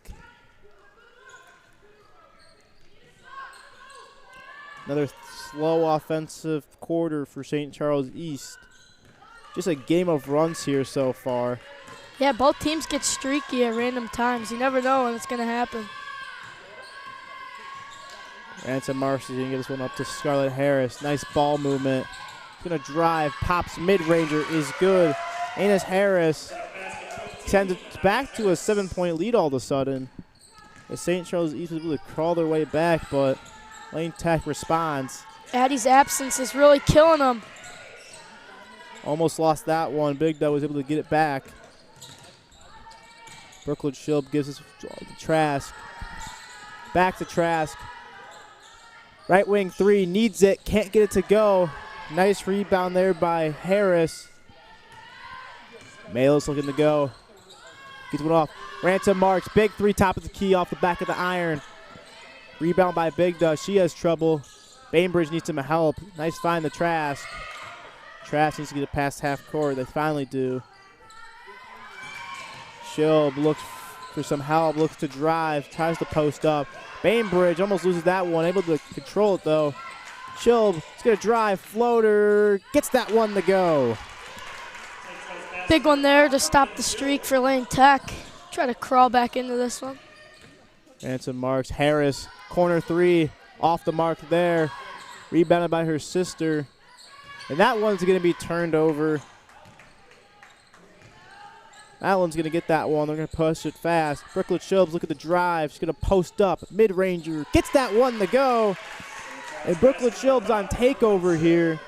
Another slow offensive quarter for St. Charles East. Just a game of runs here so far. Yeah, both teams get streaky at random times. You never know when it's going to happen. Ransom Marks is going to get this one up to Scarlett Harris. Nice ball movement. Going to drive. Pops mid-ranger is good. Anis Harris sends it back to a 7-point lead all of a sudden. As St. Charles East was able to crawl their way back, but Lane Tech responds. Addie's absence is really killing them. Almost lost that one. Big Dub was able to get it back. Brooklyn Shilb gives us to Trask. Back to Trask. Right wing 3, needs it, can't get it to go. Nice rebound there by Harris. Malis looking to go. Gets one off. Ransom Marks, big 3, top of the key off the back of the iron. Rebound by Big Duh, she has trouble. Bainbridge needs some help. Nice find to Trask. Trask needs to get it past half court, they finally do. Shilb looks for some help, looks to drive, tries to post up. Bainbridge almost loses that one, able to control it though. Shilb is going to drive, floater, gets that one to go. Big one there to stop the streak for Lane Tech. Try to crawl back into this one. Ransom Marks. Harris, corner three, off the mark there. Rebounded by her sister. And that one's going to be turned over. That one's going to get that one. They're going to push it fast. Brooklyn Shilbs, look at the drive. She's going to post up. Mid-ranger gets that one to go. And Brooklyn Shilbs on takeover here.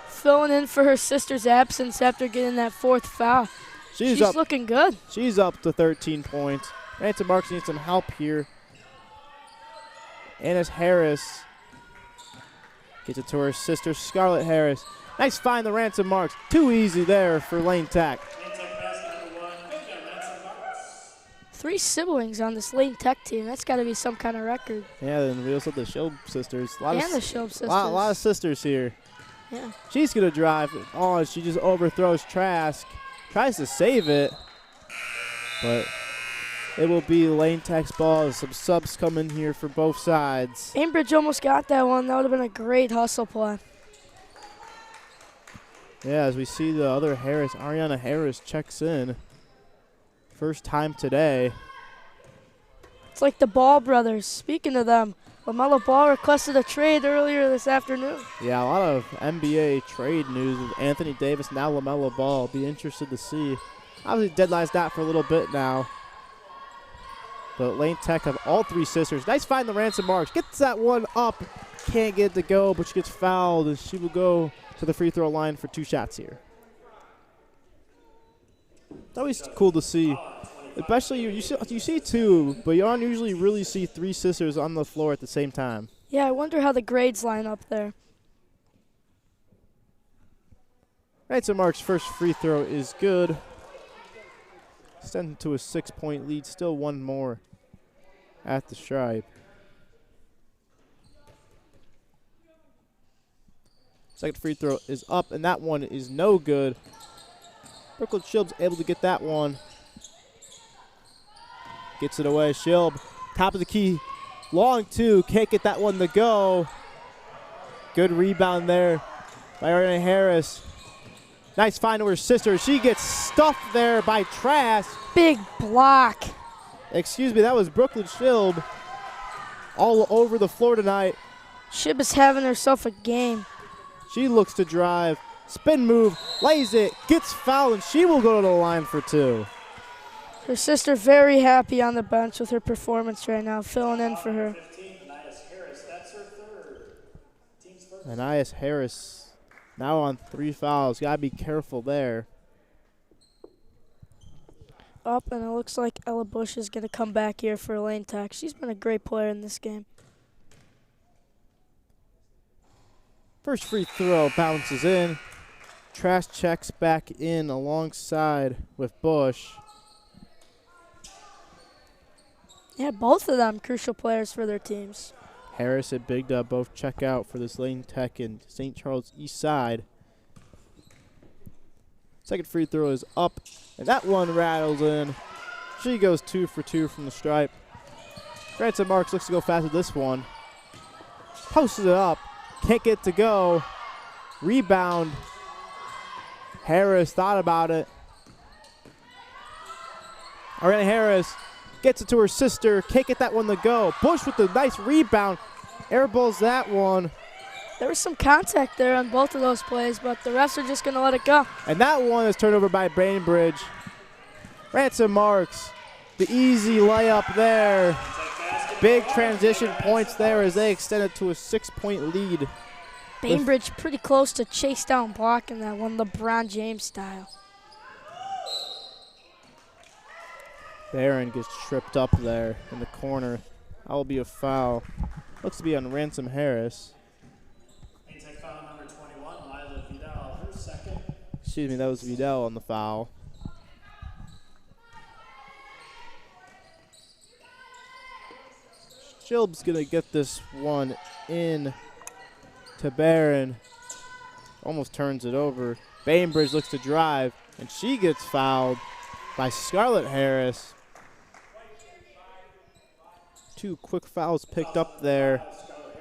Filling in for her sister's absence after getting that 4th foul. She's looking good. She's up to 13 points. Ransom Marks needs some help here. Annis Harris gets it to her sister, Scarlett Harris. Nice find the Ransom Marks. Too easy there for Lane Tech. 3 siblings on this Lane Tech team. That's got to be some kind of record. Yeah, then we also have the Shilb sisters. The Shilb sisters. A lot of sisters here. Yeah. She's going to drive. Oh, she just overthrows Trask. Tries to save it. But it will be Lane Tech's ball. Some subs come in here for both sides. Bainbridge almost got that one. That would have been a great hustle play. Yeah, as we see the other Harris, Ariana Harris checks in. First time today. It's like the Ball brothers. Speaking of them, LaMelo Ball requested a trade earlier this afternoon. Yeah, a lot of NBA trade news with Anthony Davis, now LaMelo Ball. Be interested to see. Obviously, deadline's not for a little bit now. But Lane Tech have all 3 sisters. Nice find the Ransom Marks. Gets that one up. Can't get it to go, but she gets fouled, and she will go to the free throw line for 2 shots here. It's always cool to see. Especially, you see 2, but you don't usually really see 3 sisters on the floor at the same time. Yeah, I wonder how the grades line up there. Ransom Marks' first free throw is good. Sent to a 6-point lead. Still one more at the stripe. Second free throw is up, and that one is no good. Brooklyn Shilb's able to get that one. Gets it away. Shilb, top of the key. Long 2. Can't get that one to go. Good rebound there by Ariana Harris. Nice find to her sister. She gets stuffed there by Trask. Big block. Excuse me, that was Brooklyn Shilb all over the floor tonight. Shib is having herself a game. She looks to drive. Spin move. Lays it. Gets fouled, and she will go to the line for 2. Her sister very happy on the bench with her performance right now, filling in for her. Anais Harris now on 3 fouls. Got to be careful there. Up, and it looks like Ella Bush is going to come back here for Lane Tech. She's been a great player in this game. First free throw bounces in. Trask checks back in alongside with Bush. Yeah, both of them crucial players for their teams. Harris and Big Dub both check out for this Lane Tech and St. Charles East side. Second free throw is up, and that one rattles in. She goes 2 for 2 from the stripe. Ransom Marks looks to go fast with this one. Posted it up. Can't get it to go. Rebound. Harris thought about it. Ariana Harris gets it to her sister. Can't get that one to go. Bush with the nice rebound. Airballs that one. There was some contact there on both of those plays, but the refs are just going to let it go. And that one is turned over by Bainbridge. Ransom Marks, the easy layup there. Big transition points there as they extend it to a 6-point lead. Bainbridge pretty close to chase down blocking that one, LeBron James style. Barron gets tripped up there in the corner. That will be a foul. Looks to be on Ransom Harris. Foul number 21, Lila Vidal, her second. Excuse me, that was Vidal on the foul. Shilb's going to get this one in to Barron. Almost turns it over. Bainbridge looks to drive, and she gets fouled by Scarlett Harris. 2 quick fouls picked up there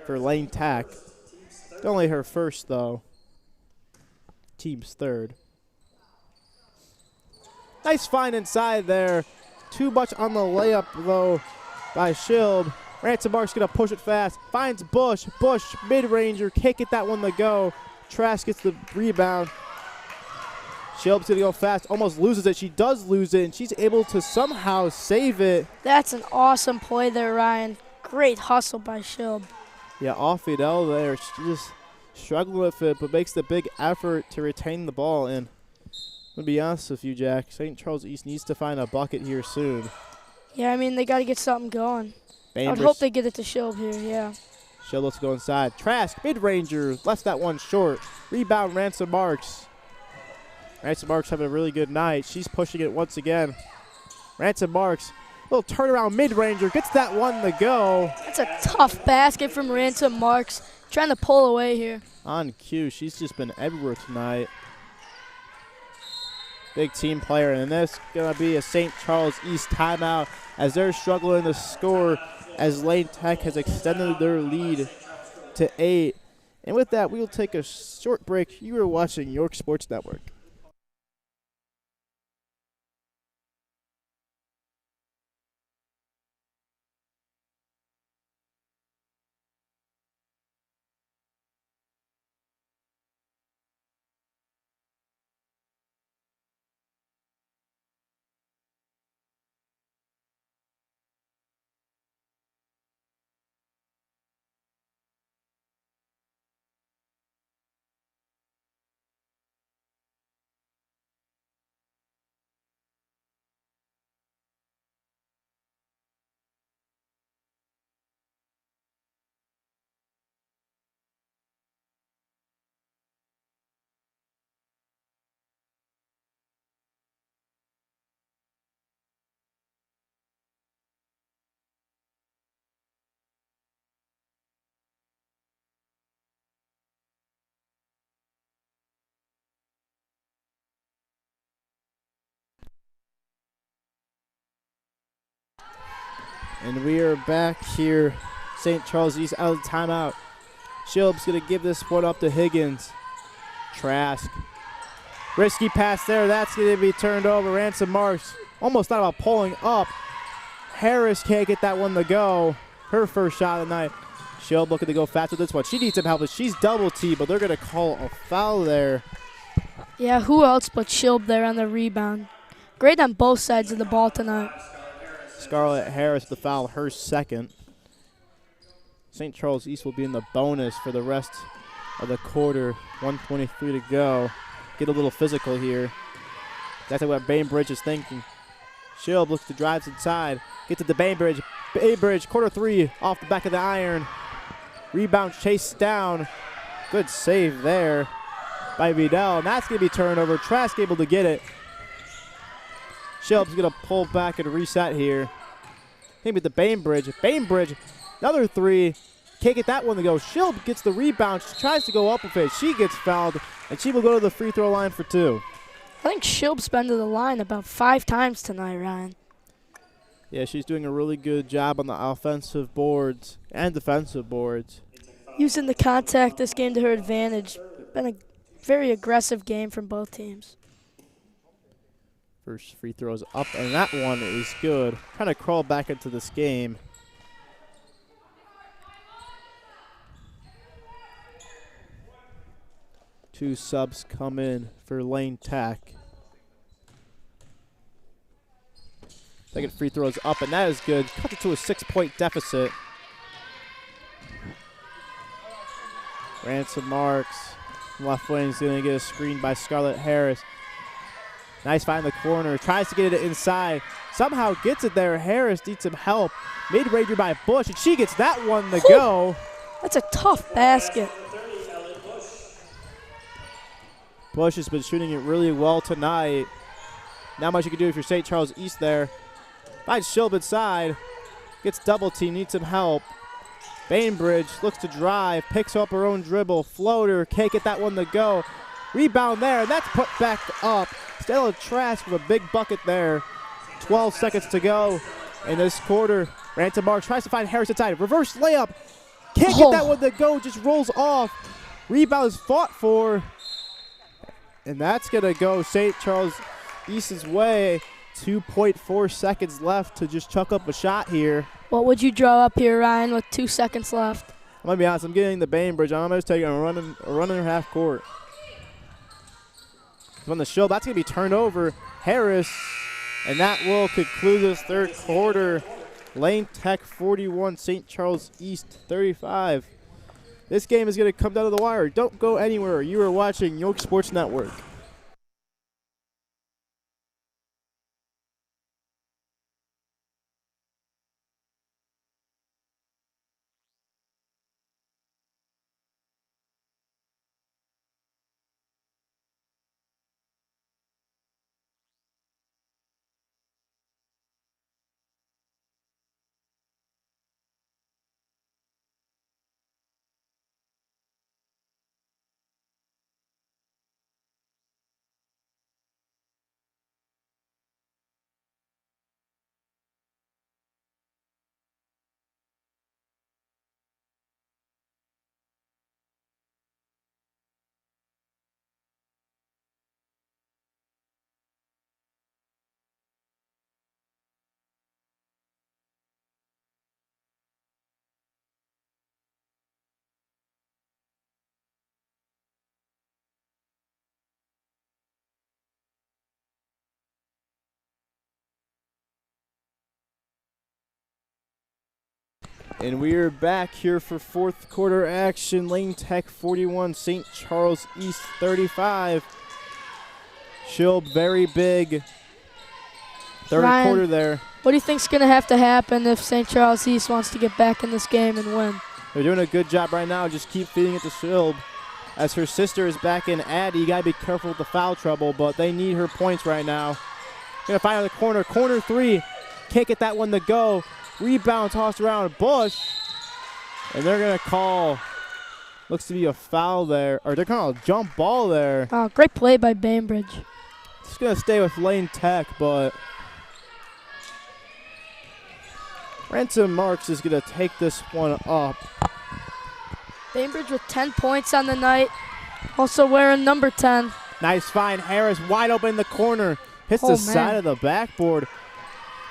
for Lane Tech. Only her first, though. Team's third. Nice find inside there. Too much on the layup, though, by Shilb. Ransom Marks going to push it fast. Finds Bush. Bush, mid-ranger. Can't get that one to go. Trask gets the rebound. Shilb's going to go fast. Almost loses it. She does lose it, and she's able to somehow save it. That's an awesome play there, Ryan. Great hustle by Shilb. Yeah, off Fidel there. She just struggled with it, but makes the big effort to retain the ball. And I'm going to be honest with you, Jack. St. Charles East needs to find a bucket here soon. Yeah, I mean, they got to get something going. I would hope they get it to Shilb here, yeah. Shilb lets it go inside. Trask, mid-ranger, left that one short. Rebound, Ransom Marks. Ransom Marks having a really good night. She's pushing it once again. Ransom Marks, little turnaround mid-ranger, gets that one to go. That's a tough basket from Ransom Marks. Trying to pull away here. On cue, she's just been everywhere tonight. Big team player, and this is going to be a St. Charles East timeout as they're struggling to score as Lane Tech has extended their lead to 8. And with that, we will take a short break. You are watching York Sports Network. And we are back here. St. Charles East out of timeout. Shilb's going to give this one up to Higgins. Trask. Risky pass there. That's going to be turned over. Ransom Marks almost thought about pulling up. Harris can't get that one to go. Her first shot of the night. Shilb looking to go fast with this one. She needs some help. She's double T, but they're going to call a foul there. Yeah, who else but Shilb there on the rebound. Great on both sides of the ball tonight. Scarlett Harris the foul, her second. St. Charles East will be in the bonus for the rest of the quarter. 1:23 to go. Get a little physical here. That's what Bainbridge is thinking. Shilb looks to drive inside. Gets it to Bainbridge. Bainbridge, quarter three, off the back of the iron. Rebound chased down. Good save there by Vidal. And that's going to be turned over. Trask able to get it. Shilb's going to pull back and reset here. Maybe the Bainbridge. Bainbridge, another three. Can't get that one to go. Shilb gets the rebound. She tries to go up with it. She gets fouled, and she will go to the free throw line for 2. I think Shilb's been to the line about 5 times tonight, Ryan. Yeah, she's doing a really good job on the offensive boards and defensive boards. Using the contact this game to her advantage. Been a very aggressive game from both teams. First free throw is up, and that one is good. Trying to crawl back into this game. Two subs come in for Lane Tech. Second free throw is up, and that is good. Cut it to a 6-point deficit. Ransom Marks. Left wing is going to get a screen by Scarlett Harris. Nice find in the corner. Tries to get it inside. Somehow gets it there. Harris needs some help. Mid-ranger by Bush, and she gets that one to go. That's a tough basket. Bush has been shooting it really well tonight. Not much you can do if you're St. Charles East there. Finds Shilb inside. Gets double team, needs some help. Bainbridge looks to drive, picks up her own dribble. Floater, can't get that one to go. Rebound there, and that's put back up. Stella Trask with a big bucket there. 12 seconds to go in this quarter. Ransom Marks tries to find Harris inside. Reverse layup. Can't get that one to go, just rolls off. Rebound is fought for. And that's going to go St. Charles East's way. 2.4 seconds left to just chuck up a shot here. What would you draw up here, Ryan, with 2 seconds left? I'm going to be honest, I'm getting the Bainbridge. I'm going to take a running half court. From the Shield, that's going to be turned over. Harris, and that will conclude this third quarter. Lane Tech 41, St. Charles East 35. This game is going to come down to the wire. Don't go anywhere. You are watching York Sports Network. And we are back here for fourth quarter action. Lane Tech 41, St. Charles East 35. Shilb very big. Third Ryan, quarter there. What do you think's going to have to happen if St. Charles East wants to get back in this game and win? They're doing a good job right now. Just keep feeding it to Shilb. As her sister is back in Addie, you got to be careful with the foul trouble, but they need her points right now. Going to find out the corner. Corner three. Can't get that one to go. Rebound tossed around Bush. And they're going to call, looks to be a foul there. Or they're calling a jump ball there. Oh, great play by Bainbridge. It's going to stay with Lane Tech, but Ransom Marks is going to take this one up. Bainbridge with 10 points on the night. Also wearing number 10. Nice find. Harris wide open in the corner. Hits Oh, the man. side of the backboard.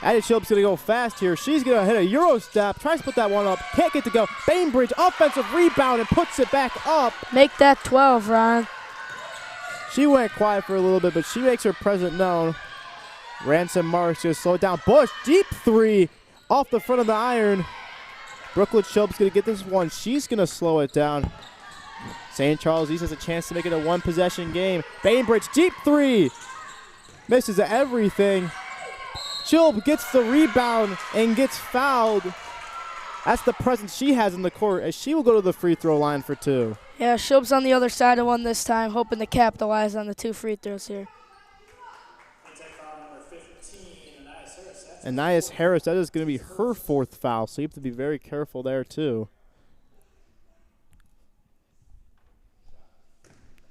Addie Shilp's going to go fast here. She's going to hit a Euro step. Tries to put that one up. Can't get to go. Bainbridge, offensive rebound, and puts it back up. Make that 12, Ryan. She went quiet for a little bit, but she makes her presence known. Ransom Marks going to slow it down. Bush, deep three off the front of the iron. Brooklyn Shilp's going to get this one. She's going to slow it down. St. Charles East has a chance to make it a one-possession game. Bainbridge, deep three. Misses everything. Shilp gets the rebound and gets fouled. That's the presence she has in the court, as she will go to the free throw line for two. Yeah, Shilp's on the other side of one this time, hoping to capitalize on the 2 free throws here. Anais Harris, that is going to be her fourth foul, so you have to be very careful there too.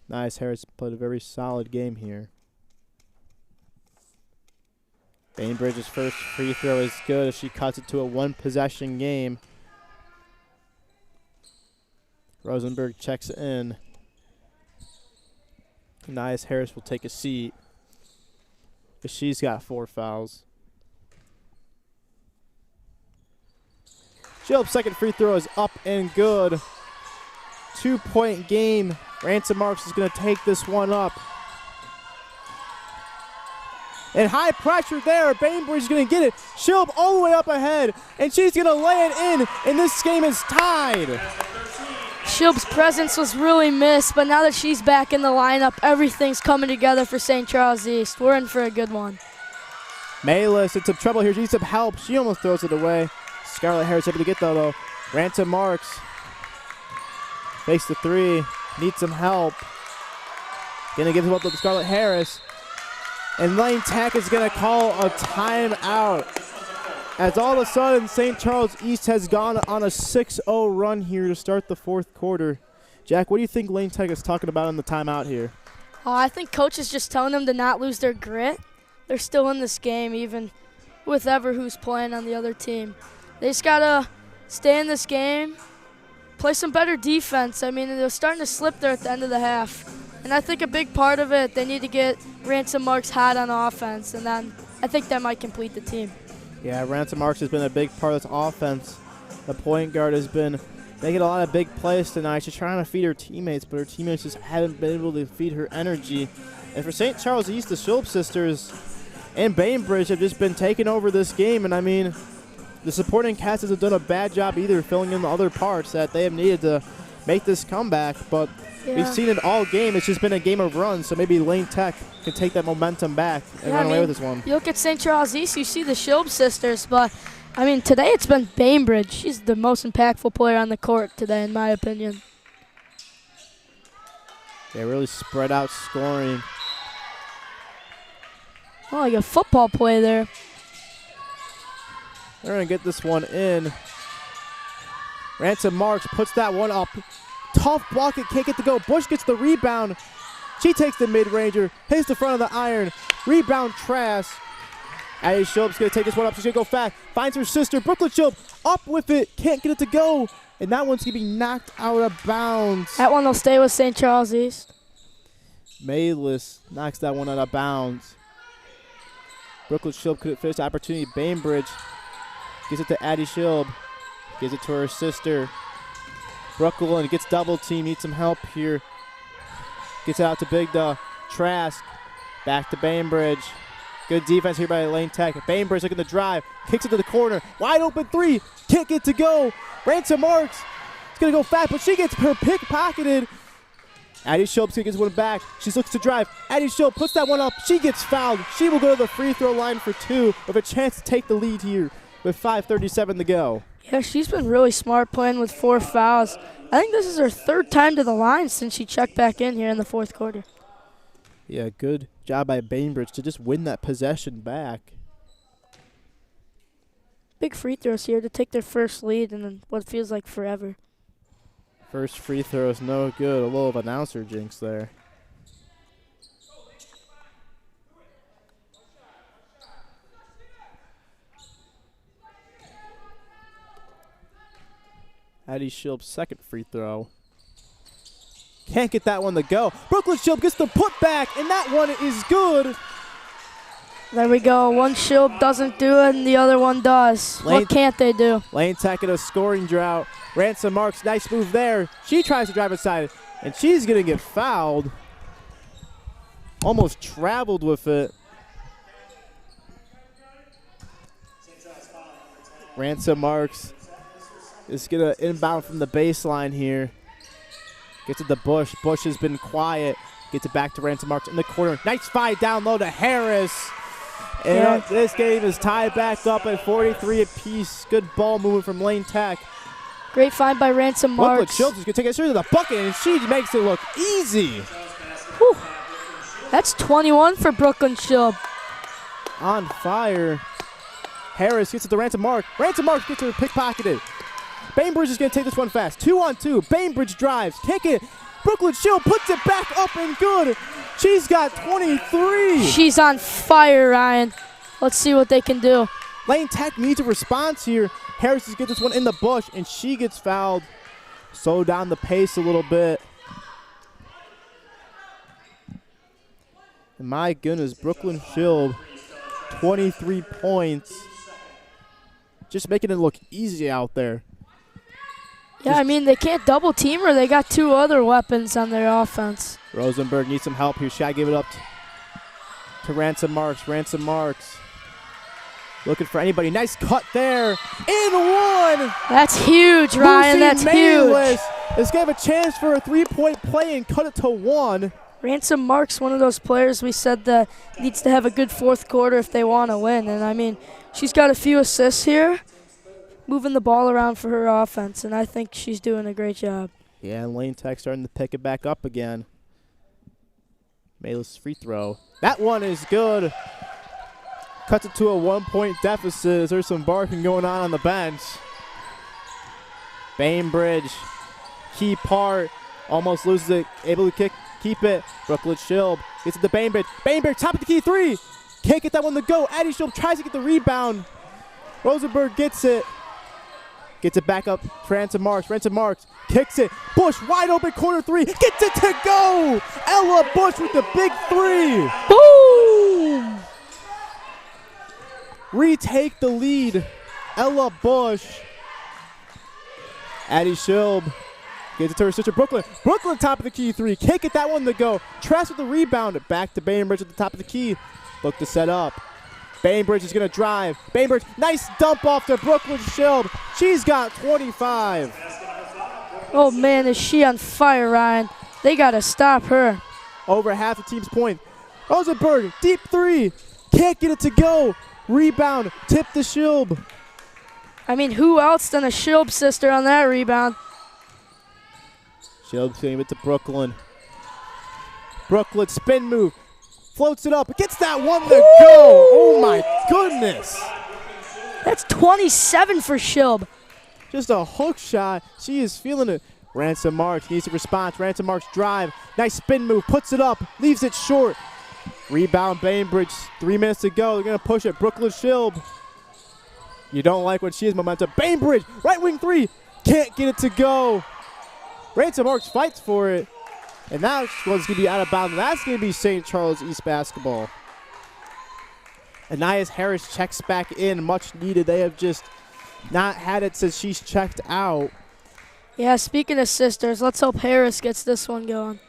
Anais Harris played a very solid game here. Bainbridge's first free throw is good as she cuts it to a one-possession game. Rosenberg checks in. Anais Harris will take a seat, but she's got 4 fouls. Shilp's second free throw is up and good. 2-point game. Ransom Marks is going to take this one up. And high pressure there. Bainbridge is going to get it. Shilp all the way up ahead, and she's going to lay it in, and this game is tied. Shilp's presence was really missed, but now that she's back in the lineup, everything's coming together for St. Charles East. We're in for a good one. Mayless in some trouble here. She needs some help. She almost throws it away. Scarlett Harris able to get though. Ransom Marks fakes the three. Needs some help. Gonna give it up to Scarlett Harris. And Lane Tech is gonna call a timeout. As all of a sudden, St. Charles East has gone on a 6-0 run here to start the fourth quarter. Jack, what do you think Lane Tech is talking about in the timeout here? I think coach is just telling them to not lose their grit. They're still in this game, even with ever who's playing on the other team. They just got to stay in this game, play some better defense. I mean, they're starting to slip there at the end of the half. And I think a big part of it, they need to get Ransom Marks hot on offense, and then I think that might complete the team. Yeah, Ransom Marks has been a big part of this offense. The point guard has been making a lot of big plays tonight. She's trying to feed her teammates, but her teammates just haven't been able to feed her energy. And for St. Charles East, the Schultz sisters and Bainbridge have just been taking over this game. And, I mean, the supporting cast hasn't done a bad job either filling in the other parts that they have needed to make this comeback. But we've seen it all game. It's just been a game of runs, so maybe Lane Tech can take that momentum back and run away with this one. You look at St. Charles East, you see the Schultz sisters, but I mean, today it's been Bainbridge. She's the most impactful player on the court today, in my opinion. They really spread out scoring. Oh, like a football play there. They're going to get this one in. Ransom Marks puts that one up. Tough block, it can't get to go. Bush gets the rebound. She takes the mid-ranger, hits the front of the iron. Rebound, Trask. Addie Schultz going to take this one up. She's going to go fast. Finds her sister, Brooklyn Schultz, up with it. Can't get it to go. And that one's going to be knocked out of bounds. That one will stay with St. Charles East. Maylis knocks that one out of bounds. Brooklyn Schultz couldn't finish the opportunity. Bainbridge gives it to Addie Schultz. Gives it to her sister. Brooklyn gets double team. Needs some help here. Gets it out to Big Trask. Back to Bainbridge. Good defense here by Lane Tech. Bainbridge looking to drive. Kicks it to the corner. Wide open three. Can't get to go. Ransom Marks. It's going to go fast, but she gets her pickpocketed. Addie Schultz gets one back. She looks to drive. Addie Schultz puts that one up. She gets fouled. She will go to the free throw line for two with a chance to take the lead here with 5:37 to go. Yeah, she's been really smart playing with 4 fouls. I think this is her 3rd time to the line since she checked back in here in the 4th quarter. Yeah, good job by Bainbridge to just win that possession back. Big free throws here to take their first lead in what feels like forever. First free throw is no good. A little of announcer jinx there. Addie Schultz' second free throw. Can't get that one to go. Brooklyn Schultz gets the putback, and that one is good. There we go. One Schultz doesn't do it, and the other one does. What can't they do? Lane Tech in a scoring drought. Ransom Marks, nice move there. She tries to drive inside, and she's going to get fouled. Almost traveled with it. Ransom Marks is going to inbound from the baseline here. Gets it to Bush. Bush has been quiet. Gets it back to Ransom Marks in the corner. Nice fight down low to Harris. And this game is tied back up at 43 apiece. Good ball movement from Lane Tech. Great find by Ransom Marks. Brooklyn Schultz is going to take it straight to the bucket, and she makes it look easy. Whew. That's 21 for Brooklyn Schultz. On fire. Harris gets it to Ransom Marks. Ransom Marks gets her pickpocketed. Bainbridge is going to take this one fast. 2-on-2. Bainbridge drives. Kick it. Brooklyn Schultz puts it back up and good. She's got 23. She's on fire, Ryan. Let's see what they can do. Lane Tech needs a response here. Harris is going to get this one in the bush, and she gets fouled. Slow down the pace a little bit. And my goodness, Brooklyn Schultz, 23 points. Just making it look easy out there. Yeah, I mean, they can't double team her. They got 2 other weapons on their offense. Rosenberg needs some help here. Should I give it up to Ransom Marks? Ransom Marks looking for anybody. Nice cut there. In one. That's huge, Ryan. That's huge. Is going to have a chance for a 3-point play and cut it to 1. Ransom Marks, one of those players we said that needs to have a good 4th quarter if they want to win. And, I mean, she's got a few assists here, moving the ball around for her offense, and I think she's doing a great job. Yeah, and Lane Tech starting to pick it back up again. Maylis' free throw. That one is good. Cuts it to a 1-point deficit. There's some barking going on the bench. Bainbridge, key part, almost loses it, able to keep it. Brooklyn Schultz gets it to Bainbridge. Bainbridge, top of the key 3. Can't get that one to go. Addie Schultz tries to get the rebound. Rosenberg gets it. Gets it back up to Ransom Marks. Ransom Marks kicks it. Bush wide open, corner three, gets it to go. Ella Bush with the big three. Boom! Retake the lead. Ella Bush. Addie Schilb gets it to her sister Brooklyn. Brooklyn top of the key three. Can't get that one to go. Trask with the rebound. Back to Bainbridge at the top of the key. Look to set up. Bainbridge is going to drive. Bainbridge, nice dump off to Brooklyn Schilb. She's got 25. Oh, man, is she on fire, Ryan. They got to stop her. Over half the team's point. Rosenberg, deep three. Can't get it to go. Rebound, tip to Schilb. I mean, who else than a Schilb sister on that rebound? Schilb's giving it to Brooklyn. Brooklyn, spin move. Floats it up, gets that one to go. Oh my goodness. That's 27 for Schilb. Just a hook shot. She is feeling it. Ransom Marks needs a response. Ransom Marks drive. Nice spin move, puts it up, leaves it short. Rebound Bainbridge, 3 minutes to go. They're gonna push it. Brooklyn Schilb. You don't like when she has momentum. Bainbridge, right wing three. Can't get it to go. Ransom Marks fights for it. And that one's going to be out of bounds. That's going to be St. Charles East basketball. Anais Harris checks back in. Much needed. They have just not had it since she's checked out. Yeah, speaking of sisters, let's hope Harris gets this one going.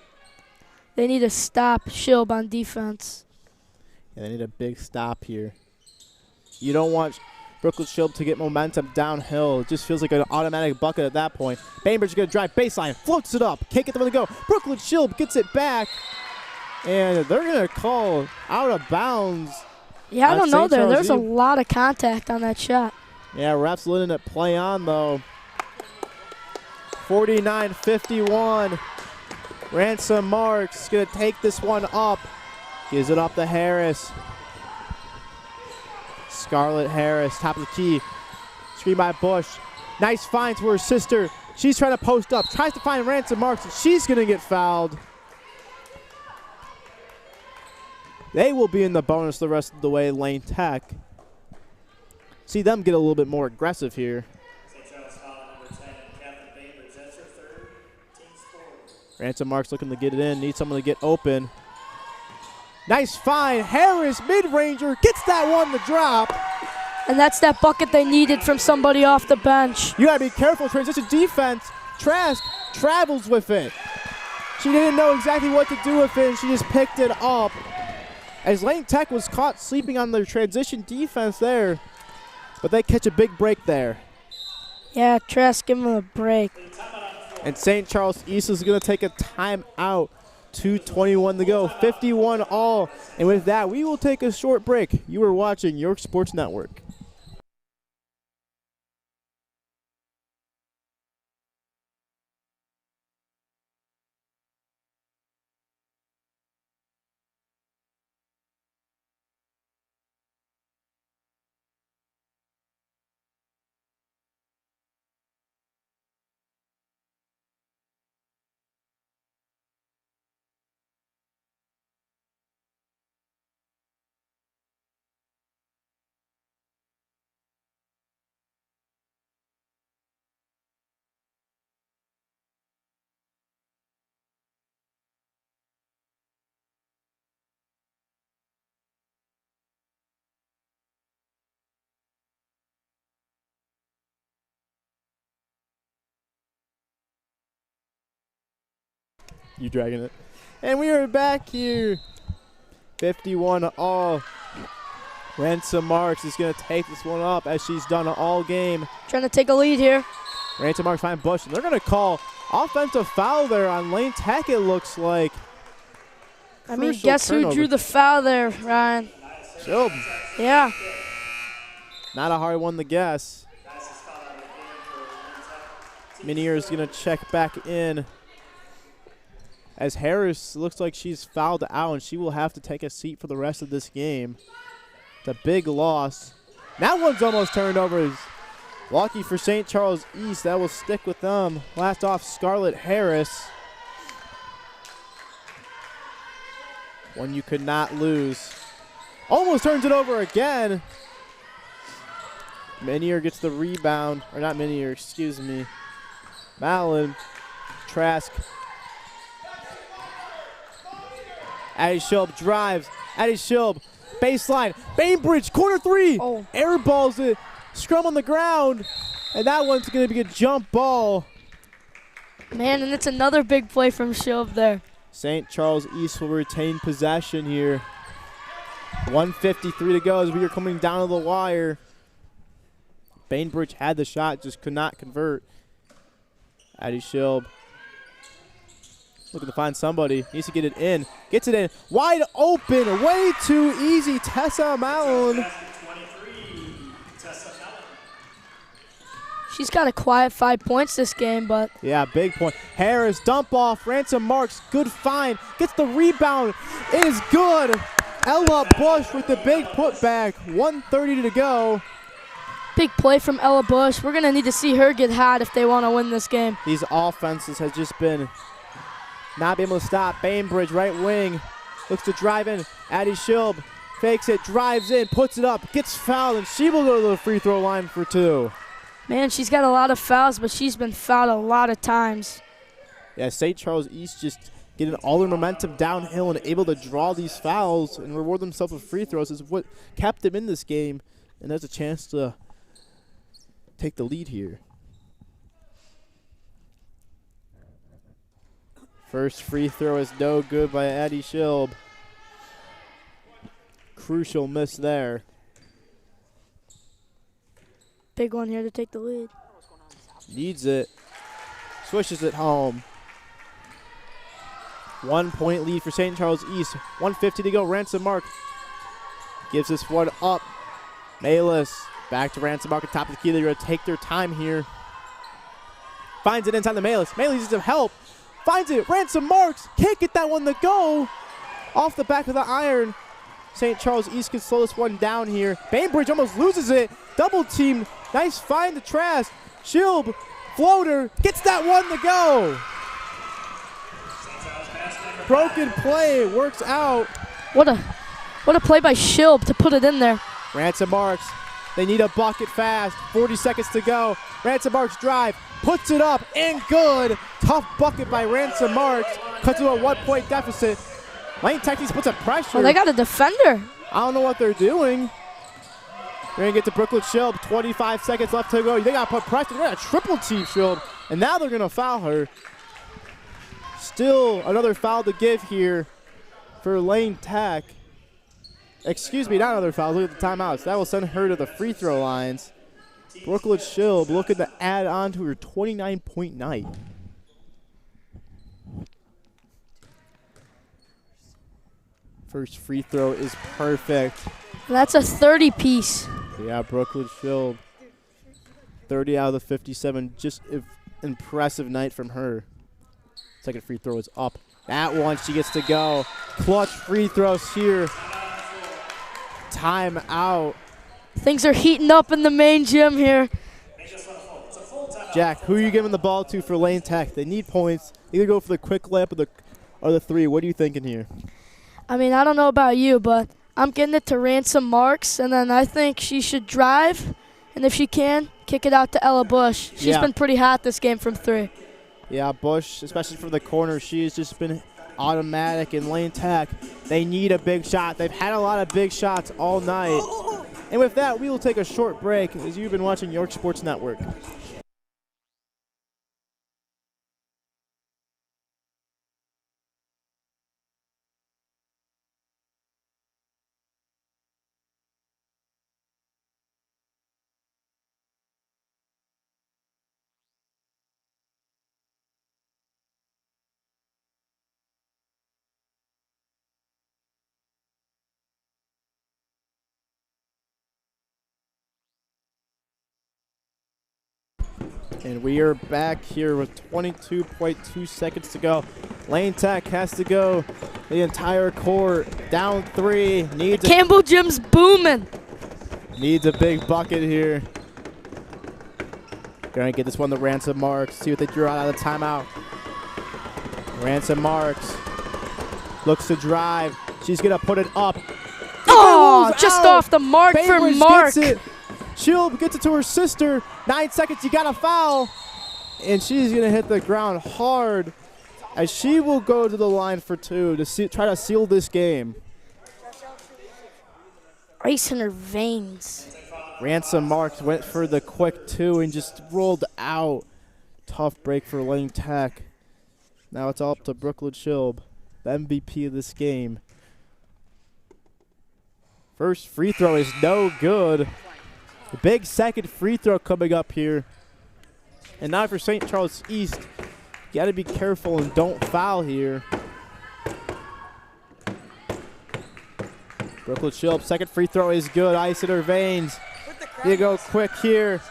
They need to stop Schilb on defense. Yeah, they need a big stop here. You don't want Brooklyn Schilb to get momentum downhill. It just feels like an automatic bucket at that point. Bainbridge is going to drive baseline, floats it up, can't get them to go. Brooklyn Schilb gets it back, and they're going to call out of bounds. Yeah, I don't know there. There's a Eve. lot of contact on that shot. Yeah, refs letting it play on, though. 49-51. Ransom Marks is going to take this one up. Gives it up to Harris. Scarlett Harris, top of the key. Screen by Bush. Nice find to her sister. She's trying to post up. Tries to find Ransom Marks, and she's going to get fouled. They will be in the bonus the rest of the way, Lane Tech. See them get a little bit more aggressive here. Ransom Marks looking to get it in. Needs someone to get open. Nice find. Harris, mid-ranger, gets that one to drop. And that's that bucket they needed from somebody off the bench. You got to be careful. Transition defense. Trask travels with it. She didn't know exactly what to do with it, and she just picked it up. As Lane Tech was caught sleeping on their transition defense there. But they catch a big break there. Yeah, Trask, give him a break. And St. Charles East is going to take a timeout. 2:21 to go, 51 all. And with that, we will take a short break. You are watching York Sports Network. You dragging it. And we are back here. 51 all. Ransom Marks is going to take this one up as she's done all game. Trying to take a lead here. Ransom Marks find Bush. And they're going to call offensive foul there on Lane Tech, it looks like. I mean, guess who drew the foul there, Ryan? Schilb. Yeah. Not a hard one to guess. Minier is going to check back in. As Harris looks like she's fouled out, and she will have to take a seat for the rest of this game. It's a big loss. That one's almost turned over. Lucky for St. Charles East. That will stick with them. Last off, Scarlett Harris. One you could not lose. Almost turns it over again. Minier gets the rebound. Or not Minier, excuse me. Mallon Trask. Addie Schilb drives. Addie Schilb, baseline. Bainbridge, corner three. Oh. Airballs it. Scrum on the ground. And that one's going to be a jump ball. Man, and it's another big play from Schilb there. St. Charles East will retain possession here. 1:53 to go as we are coming down to the wire. Bainbridge had the shot, just could not convert. Addie Schilb looking to find somebody. Needs to get it in. Gets it in. Wide open. Way too easy. Tessa Mallon. She's got a quiet 5 points this game, but Yeah, big point. Harris, dump off. Ransom Marks, good find. Gets the rebound. It is good. Ella Bush with the big putback. 1:30 to go. big play from Ella Bush. We're going to need to see her get hot if they want to win this game. These offenses has just been not being able to stop. Bainbridge, right wing, looks to drive in. Addie Schilb fakes it, drives in, puts it up, gets fouled, and she will go to the free throw line for two. Man, she's got a lot of fouls, but she's been fouled a lot of times. Yeah, St. Charles East just getting all their momentum downhill and able to draw these fouls and reward themselves with free throws is what kept them in this game, and there's a chance to take the lead here. First free throw is no good by Addie Schilb. Crucial miss there. Big one here to take the lead. Needs it. Swishes it home. 1 point lead for St. Charles East. 1:50 to go. Ransom Mark gives this one up. Malis back to Ransom Mark at top of the key. They're going to take their time here. Finds it inside the Malis. Malis needs some help. Finds it. Ransom Marks can't get that one to go. Off the back of the iron. St. Charles East can slow this one down here. Bainbridge almost loses it. Double team. Nice find to Trask. Schilb, floater, gets that one to go. Broken play, works out. What a play by Schilb to put it in there. Ransom Marks, they need a bucket fast. 40 seconds to go. Ransom Marks drive, puts it up, and good. Tough bucket by Ransom Marks. Cuts to a 1 point deficit. Lane Tech needs to put some pressure. Oh, they got a defender. I don't know what they're doing. They're going to get to Brooklyn Schilb. 25 seconds left to go. They got to put pressure. They're going to triple team Schilb. And now they're going to foul her. Still another foul to give here for Lane Tech. Excuse me, not another foul. Look at the timeouts. That will send her to the free throw lines. Brooklyn Schilb looking to add on to her 29-point night. First free throw is perfect. That's a 30-piece. Yeah, Brooklyn Schilb. 30 out of the 57. Just impressive night from her. Second free throw is up. That one she gets to go. Clutch free throws here. Time out. Things are heating up in the main gym here. Jack, who are you giving the ball to for Lane Tech? They need points. Either go for the quick layup or the three. What are you thinking here? I mean, I don't know about you, but I'm getting it to Ransom Marks, and then I think she should drive, and if she can, kick it out to Ella Bush. She's been pretty hot this game from three. Yeah, Bush, especially from the corner, she's just been automatic. In Lane Tech, they need a big shot. They've had a lot of big shots all night. And with that, we will take a short break as you've been watching York Sports Network. And we are back here with 22.2 seconds to go. Lane Tech has to go the entire court. Down three. Campbell Gym's booming. Needs a big bucket here. Going to get this one to Ransom Marks. See what they drew out of the timeout. Ransom Marks looks to drive. She's going to put it up. Oh, just off the mark Bainbridge for Mark. gets it. Schilb gets it to her sister. 9 seconds, you got a foul. and she's going to hit the ground hard as she will go to the line for 2 to try to seal this game. Ice in her veins. Ransom Marks went for the quick 2 and just rolled out. Tough break for Lane Tech. Now it's all up to Brooklyn Schilb, the MVP of this game. First free throw is no good. The big second free throw coming up here. And now for St. Charles East, you got to be careful and don't foul here. Brooklyn Schilb, second free throw is good. Ice in her veins. You go quick here.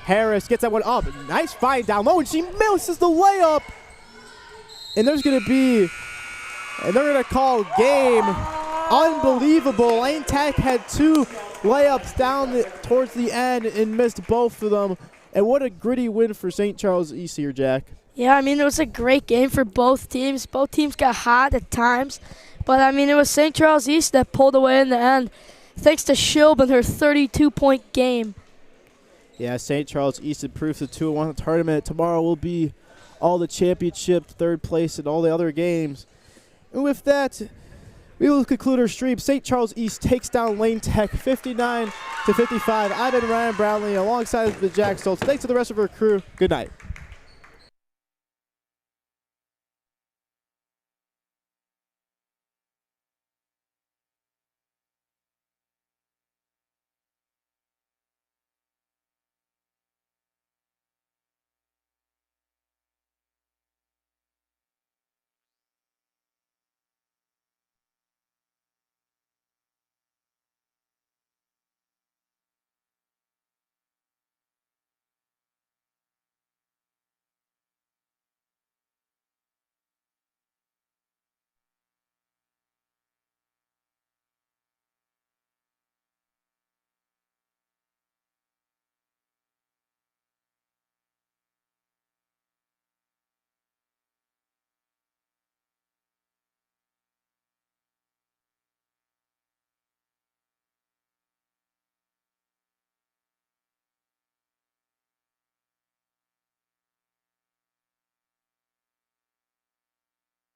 Harris gets that one up. Nice find down low, and she misses the layup. And there's going to be, and they're going to call game. Unbelievable. Lane Tech had 2 layups down towards the end and missed both of them. And what a gritty win for St. Charles East here, Jack. Yeah, I mean, it was a great game for both teams. Both teams got hot at times. But, I mean, it was St. Charles East that pulled away in the end, thanks to Schilb and her 32-point game. Yeah, St. Charles East improved to 2-1 tournament. Tomorrow will be all the championship, third place, and all the other games. And with that, we will conclude our stream. St. Charles East takes down Lane Tech 59-55. I've been Ryan Brownlee alongside the Jack Stoltz. Thanks to the rest of our crew. Good night.